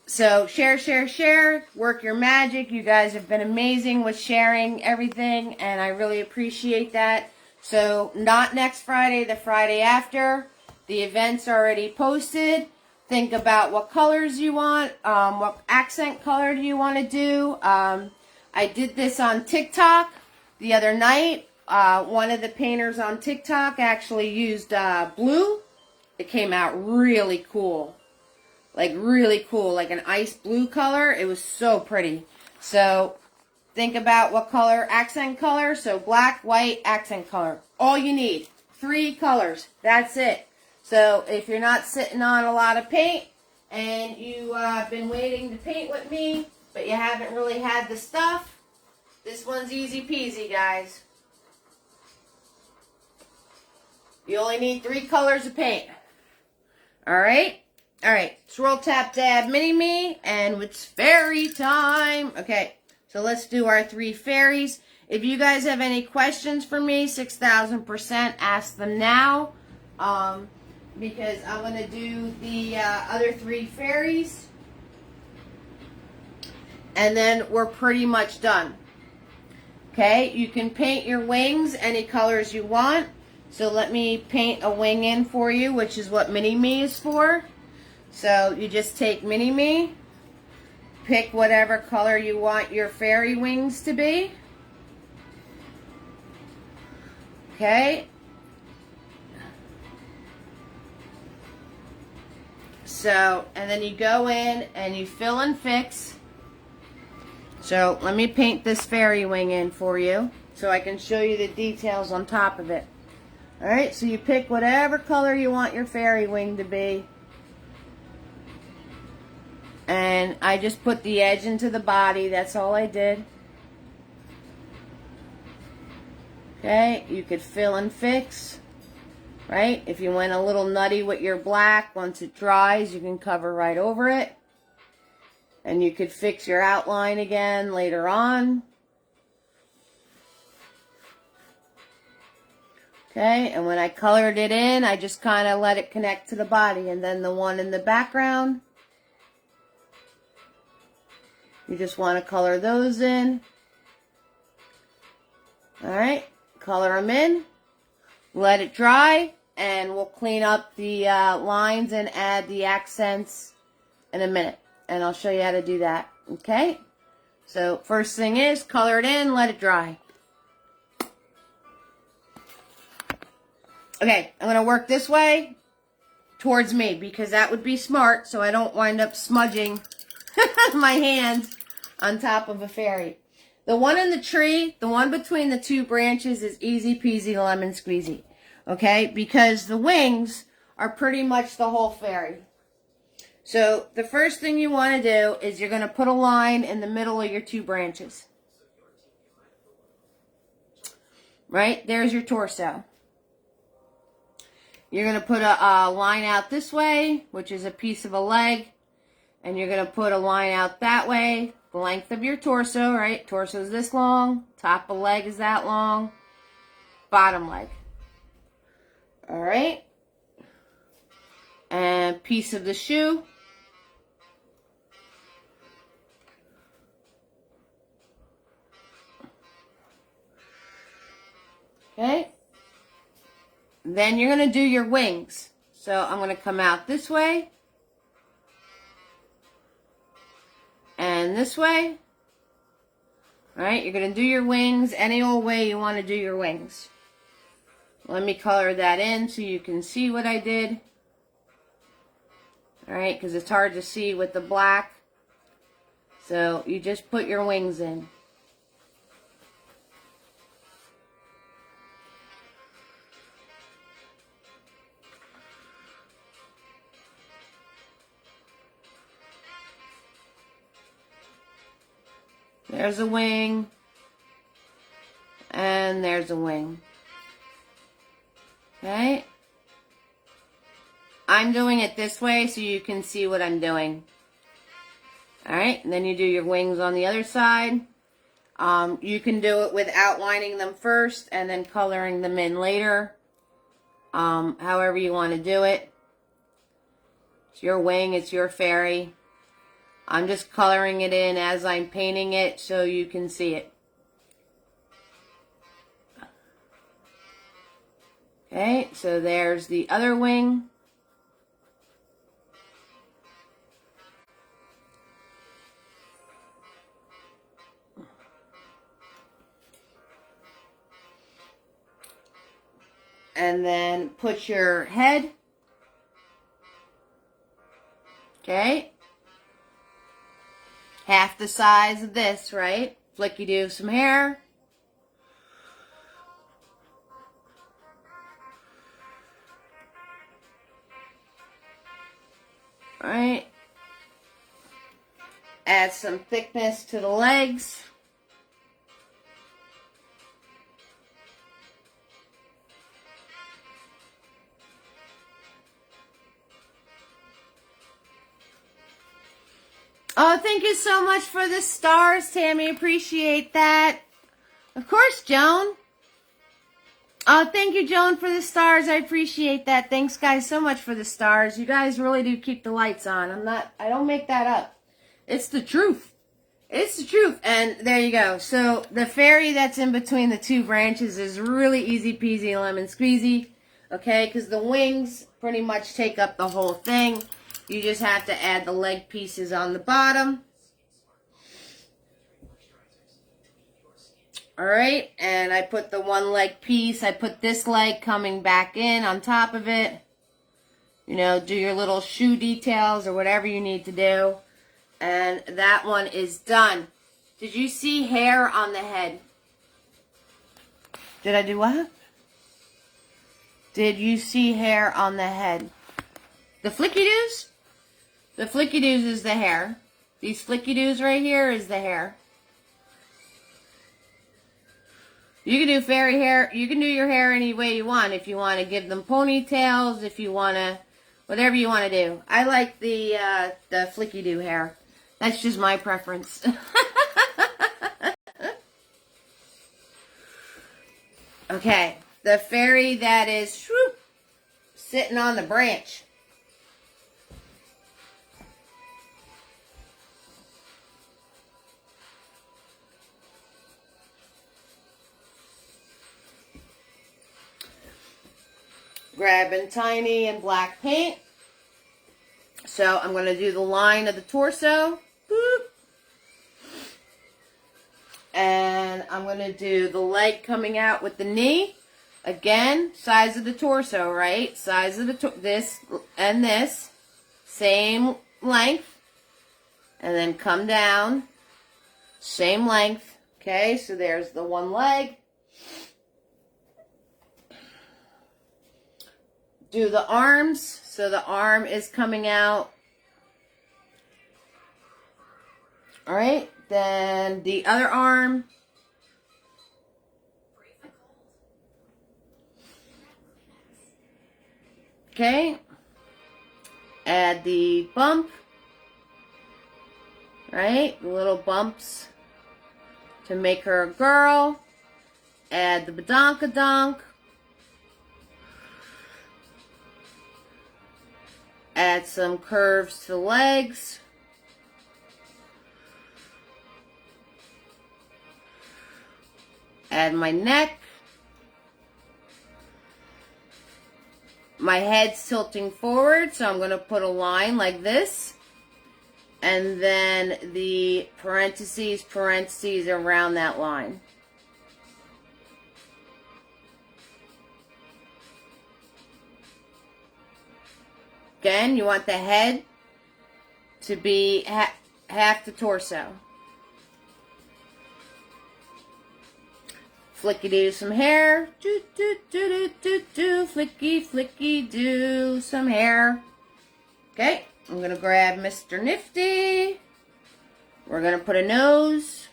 So share, work your magic. You guys have been amazing with sharing everything, and I really appreciate that. So not next Friday, the Friday after. The event's already posted. Think about what colors you want, what accent color do you want to do. I did this on TikTok the other night. One of the painters on TikTok actually used blue. It came out really cool. Like really cool, like an ice blue color. It was so pretty. So think about what color, accent color. So black, white, accent color. All you need, 3 colors. That's it. So if you're not sitting on a lot of paint and you've been waiting to paint with me, but you haven't really had the stuff, this one's easy peasy, guys. You only need 3 colors of paint. Alright? Alright, swirl, tap, dab, mini-me, and it's fairy time. Okay, so let's do our 3 fairies. If you guys have any questions for me, 6,000% ask them now. Because I'm going to do the other 3 fairies. And then we're pretty much done. Okay, you can paint your wings any colors you want. So let me paint a wing in for you, which is what mini-me is for. So you just take mini-me pick whatever color you want your fairy wings to be. Okay. So, and then you go in and you fill and fix. So, let me paint this fairy wing in for you so I can show you the details on top of it. Alright, so you pick whatever color you want your fairy wing to be. And I just put the edge into the body, that's all I did. Okay, you could fill and fix, right? If you went a little nutty with your black, once it dries, you can cover right over it. And you could fix your outline again later on. Okay, and when I colored it in, I just kind of let it connect to the body. And then the one in the background, you just want to color those in. Alright, color them in. Let it dry, and we'll clean up the lines and add the accents in a minute. And I'll show you how to do that. Okay? So, first thing is, color it in, let it dry. Okay, I'm going to work this way towards me because that would be smart so I don't wind up smudging my hands on top of a fairy. The one in the tree, the one between the two branches is easy peasy lemon squeezy. Okay, because the wings are pretty much the whole fairy. So the first thing you want to do is you're going to put a line in the middle of your two branches. Right, there's your torso. You're going to put a line out this way, which is a piece of a leg. And you're going to put a line out that way, the length of your torso, right? Torso is this long. Top of leg is that long. Bottom leg. Alright. And piece of the shoe. Okay. Then you're going to do your wings. So I'm going to come out this way. And this way. Alright, you're going to do your wings any old way you want to do your wings. Let me color that in so you can see what I did. Alright, because it's hard to see with the black. So you just put your wings in. There's a wing, and there's a wing. Okay? I'm doing it this way so you can see what I'm doing. Alright, and then you do your wings on the other side. You can do it with outlining them first and then coloring them in later. However you want to do it. It's your wing, it's your fairy. I'm just coloring it in as I'm painting it so you can see it. Okay, so there's the other wing. And then put your head. Okay. Half the size of this, right? Flicky-do some hair. Alright. Add some thickness to the legs. Oh, thank you so much for the stars, Tammy. Appreciate that. Of course, Joan. Oh, thank you, Joan, for the stars. I appreciate that. Thanks, guys, so much for the stars. You guys really do keep the lights on. I don't make that up. It's the truth. It's the truth. And there you go. So the fairy that's in between the two branches is really easy peasy lemon squeezy. Okay, because the wings pretty much take up the whole thing. You just have to add the leg pieces on the bottom. All right, and I put the one leg piece. I put this leg coming back in on top of it. You know, do your little shoe details or whatever you need to do. And that one is done. Did you see hair on the head? Did I do what? Did you see hair on the head? The flicky-doos? The flicky-doos is the hair. These flicky-doos right here is the hair. You can do fairy hair. You can do your hair any way you want. If you want to give them ponytails, if you want to, whatever you want to do. I like the flicky-doo hair. That's just my preference. Okay, the fairy that is whoop, sitting on the branch. Grabbing tiny and black paint. So I'm going to do the line of the torso. Boop. And I'm going to do the leg coming out with the knee. Again, size of the torso, right? Size of the this and this. Same length. And then come down. Same length. Okay, so there's the one leg. Do the arms. So the arm is coming out. All right. Then the other arm. Okay. Add the bump. Right? The little bumps to make her a girl. Add the badonkadonk. Add some curves to the legs. Add my neck. My head's tilting forward, so I'm going to put a line like this. And then the parentheses around that line. Again, you want the head to be half the torso. Flicky do some hair. Do do do do do do. Flicky flicky do some hair. Okay, I'm gonna grab Mr. Nifty. We're gonna put a nose.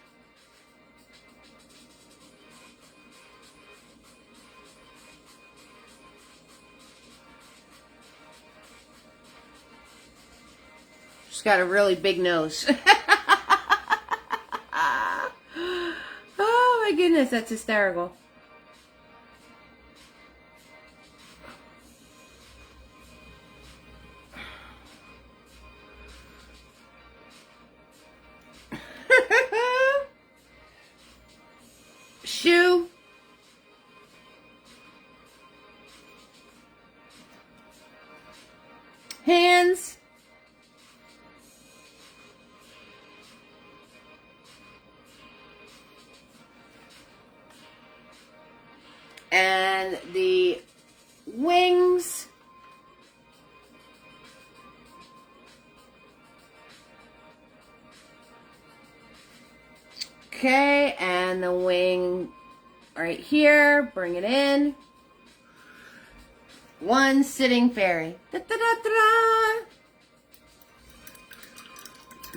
She's got a really big nose. Oh my goodness, that's hysterical. Shoe. Hands. And the wings. Okay, and the wing right here, bring it in. One sitting fairy. Da da da da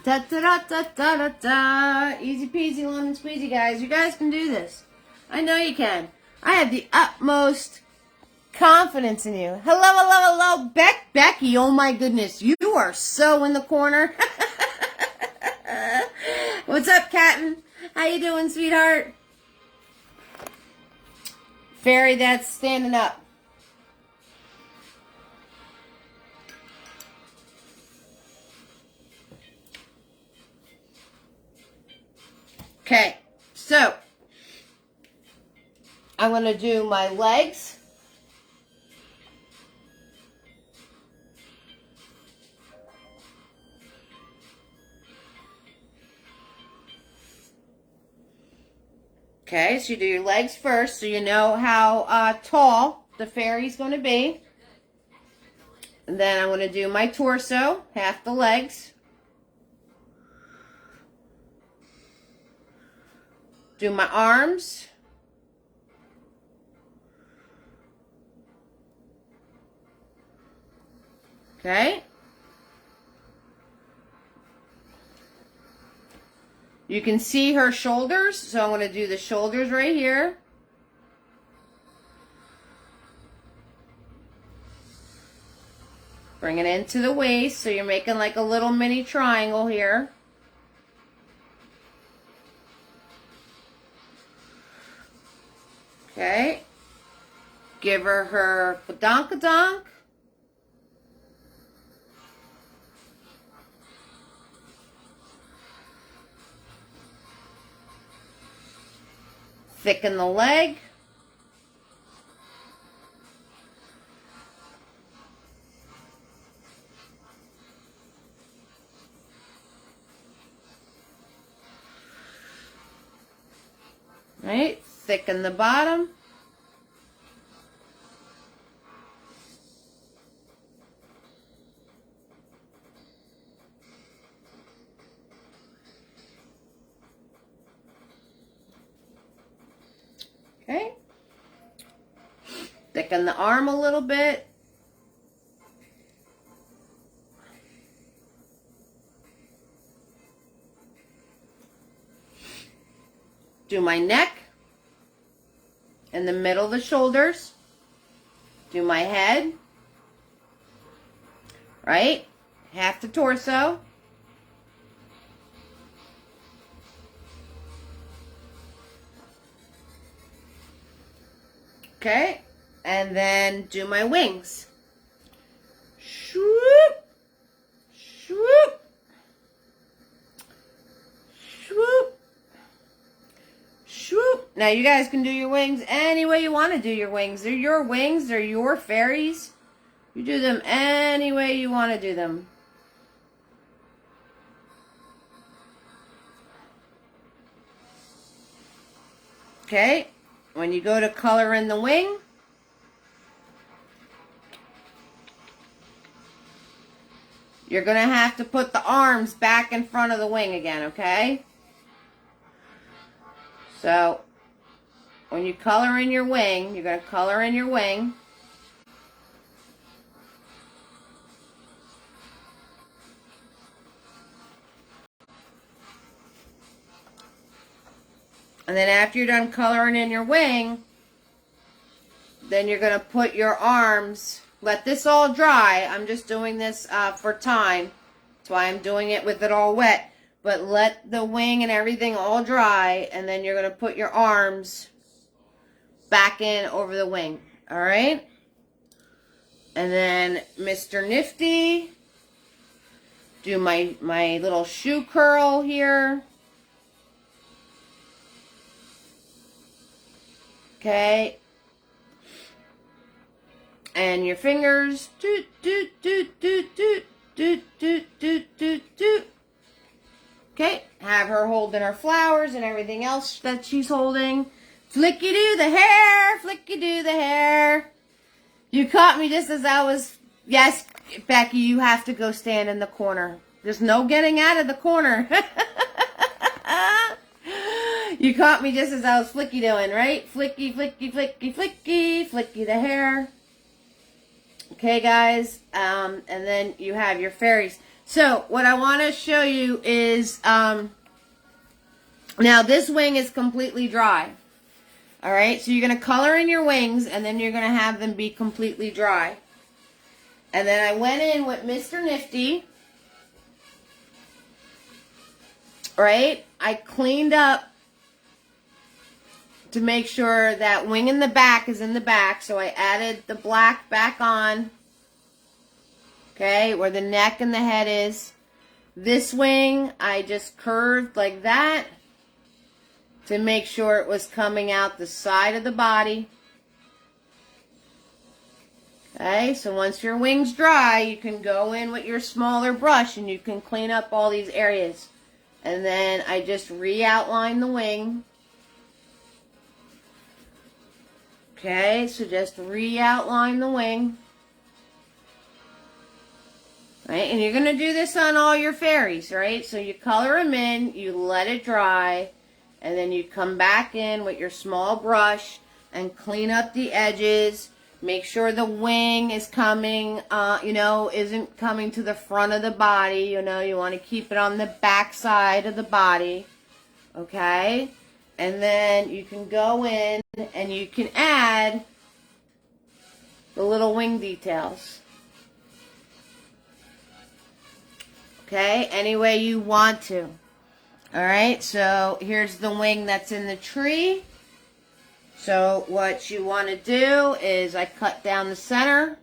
da. Da da da da da da. Easy peasy lemon squeezy, guys. You guys can do this. I know you can. I have the utmost confidence in you. Hello, hello, hello, Becky. Oh my goodness, you are so in the corner. What's up, Captain? How you doing, sweetheart? Fairy that's standing up. Okay, so I'm going to do my legs. Okay, so you do your legs first so you know how tall the fairy's going to be. And then I'm going to do my torso, half the legs. Do my arms. Okay. You can see her shoulders, so I'm going to do the shoulders right here. Bring it into the waist, so you're making like a little mini triangle here. Okay. Give her her badonkadonk. Thicken the leg. Right? Thicken the bottom. Okay. Thicken the arm a little bit. Do my neck in the middle of the shoulders. Do my head. Right? Half the torso. Okay, and then do my wings. Swoop, swoop, swoop, swoop. Now you guys can do your wings any way you want to do your wings. They're your wings, they're your fairies. You do them any way you want to do them. Okay. When you go to color in the wing, you're going to have to put the arms back in front of the wing again, okay? So, when you color in your wing, you're going to color in your wing. And then after you're done coloring in your wing, then you're going to put your arms, let this all dry. I'm just doing this for time. That's why I'm doing it with it all wet. But let the wing and everything all dry, and then you're going to put your arms back in over the wing. All right? And then Mr. Nifty, do my little shoe curl here. Okay, and your fingers, doot, doot, doot, doot, doot, doot, doot, doot, doot, doot. Okay, have her holding her flowers and everything else that she's holding. Flicky-do the hair, flicky-do the hair. You caught me just as I was, yes, Becky, you have to go stand in the corner. There's no getting out of the corner. You caught me just as I was flicky doing, right? Flicky, flicky, flicky, flicky, flicky the hair. Okay, guys. And then you have your fairies. So, what I want to show you is, now this wing is completely dry. Alright, so you're going to color in your wings, and then you're going to have them be completely dry. And then I went in with Mr. Nifty. Right? I cleaned up to make sure that wing in the back is in the back. So I added the black back on. Okay, where the neck and the head is. This wing, I just curved like that to make sure it was coming out the side of the body. Okay, so once your wing's dry, you can go in with your smaller brush and you can clean up all these areas. And then I just re-outline the wing. Okay, so just re-outline the wing. Right, and you're going to do this on all your fairies, right? So you color them in, you let it dry, and then you come back in with your small brush and clean up the edges. Make sure the wing is coming, isn't coming to the front of the body. You want to keep it on the back side of the body, okay? And then you can go in and you can add the little wing details. Okay, any way you want to. Alright, so here's the wing that's in the tree. So what you want to do is I cut down the center,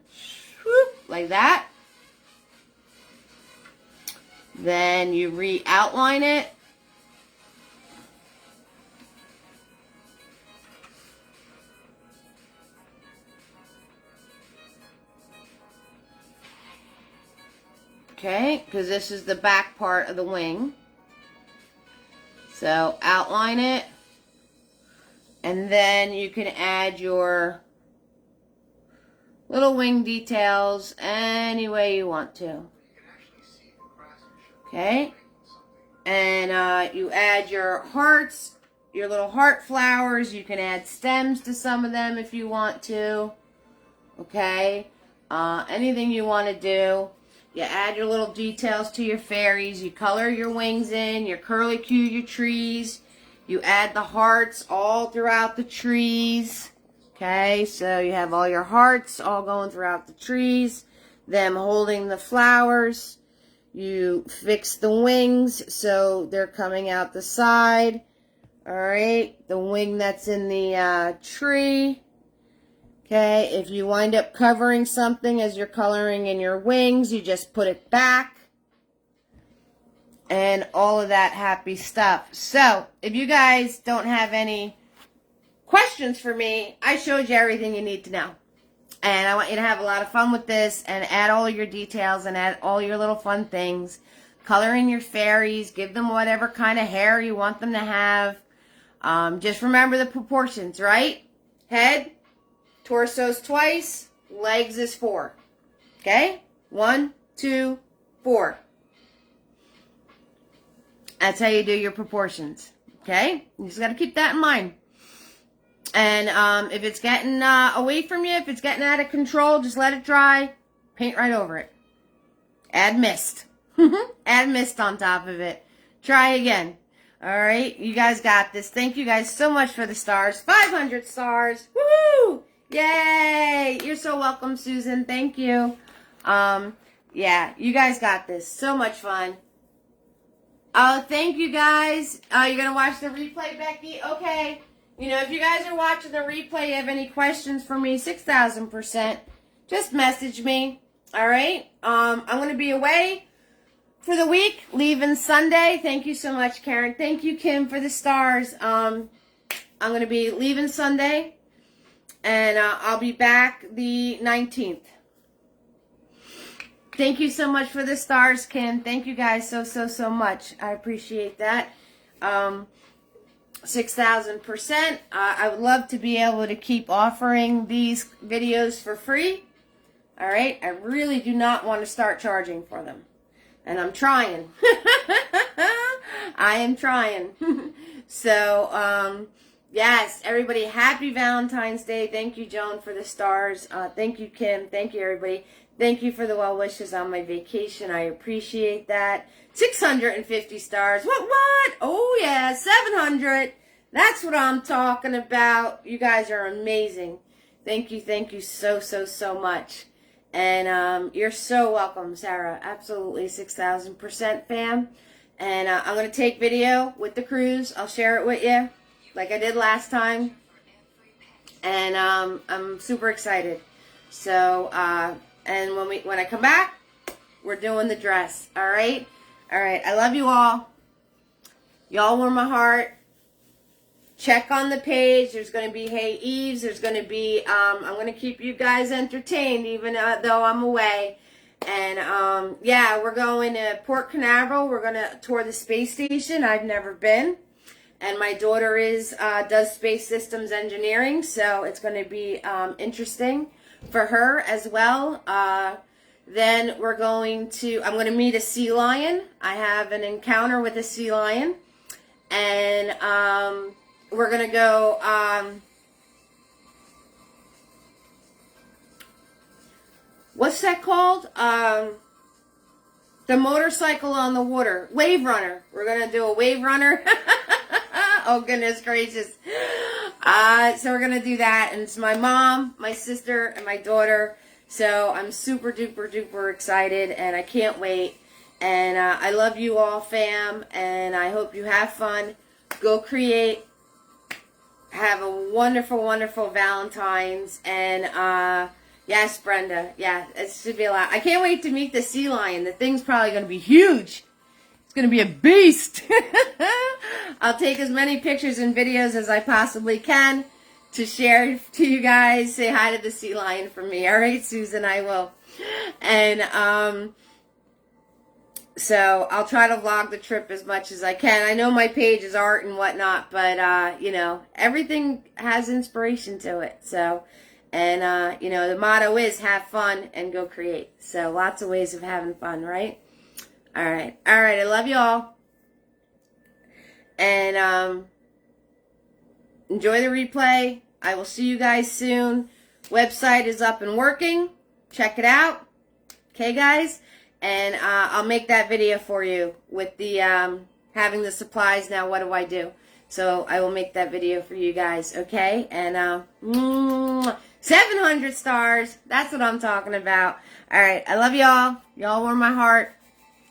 whoop, like that. Then you re-outline it. Okay, because this is the back part of the wing. So outline it. And then you can add your little wing details any way you want to. Okay. And you add your hearts, your little heart flowers. You can add stems to some of them if you want to. Okay. Anything you want to do. You add your little details to your fairies. You color your wings in. You curlicue your trees. You add the hearts all throughout the trees. Okay, so you have all your hearts all going throughout the trees. Them holding the flowers. You fix the wings so they're coming out the side. Alright, the wing that's in the tree. Okay, if you wind up covering something as you're coloring in your wings, you just put it back. And all of that happy stuff. So, if you guys don't have any questions for me, I showed you everything you need to know. And I want you to have a lot of fun with this and add all your details and add all your little fun things. Color in your fairies. Give them whatever kind of hair you want them to have. Just remember the proportions, right? Head. Torso's twice, legs is 4. Okay? 1, 2, 4. That's how you do your proportions. Okay? You just got to keep that in mind. And if it's getting away from you, if it's getting out of control, just let it dry. Paint right over it. Add mist. Add mist on top of it. Try again. Alright? You guys got this. Thank you guys so much for the stars. 500 stars. Woo! Yay! You're so welcome, Susan. Thank you. Yeah, you guys got this. So much fun. Oh, thank you guys. You're going to watch the replay, Becky? Okay. If you guys are watching the replay, you have any questions for me, 6,000%, just message me. All right? I'm going to be away for the week, leaving Sunday. Thank you so much, Karen. Thank you, Kim, for the stars. I'm going to be leaving Sunday. And I'll be back the 19th. Thank you so much for the stars, Kim. Thank you guys so much. I appreciate that. 6,000%. I would love to be able to keep offering these videos for free. All right. I really do not want to start charging for them. And I'm trying. I am trying. So, yes, everybody, happy Valentine's Day. Thank you, Joan, for the stars. Thank you, Kim. Thank you, everybody. Thank you for the well wishes on my vacation. I appreciate that. 650 stars. What? Oh, yeah, 700. That's what I'm talking about. You guys are amazing. Thank you so much. And you're so welcome, Sarah. Absolutely, 6,000% fam. And I'm going to take video with the cruise. I'll share it with you like I did last time. And I'm super excited. So, and when I come back, we're doing the dress. All right? All right. I love you all. Y'all warm my heart. Check on the page. There's going to be Hey Eves. There's going to be, I'm going to keep you guys entertained even though I'm away. And, yeah, we're going to Port Canaveral. We're going to tour the space station. I've never been. and my daughter does space systems engineering, so it's going to be interesting for her as well. Then I'm going to meet a sea lion. I have an encounter with a sea lion, and we're going to go, what's that called? The motorcycle on the water. Wave runner. We're going to do a wave runner. Oh, goodness gracious. So we're going to do that. And it's my mom, my sister, and my daughter. So I'm super duper duper excited. And I can't wait. And I love you all, fam. And I hope you have fun. Go create. Have a wonderful, wonderful Valentine's. And, yes, Brenda. Yeah, it should be a lot. I can't wait to meet the sea lion. The thing's probably going to be huge. It's going to be a beast. I'll take as many pictures and videos as I possibly can to share to you guys. Say hi to the sea lion for me. All right, Susan, I will. And so I'll try to vlog the trip as much as I can. I know my page is art and whatnot, but, you know, everything has inspiration to it. So... And, you know, the motto is have fun and go create. So lots of ways of having fun, right? All right. All right. I love you all. And enjoy the replay. I will see you guys soon. Website is up and working. Check it out. Okay, guys? And I'll make that video for you with the having the supplies. Now, what do I do? So I will make that video for you guys, okay? And 700 stars. That's what I'm talking about. All right. I love y'all. Y'all warm my heart.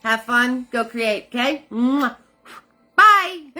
Have fun. Go create, okay? Bye.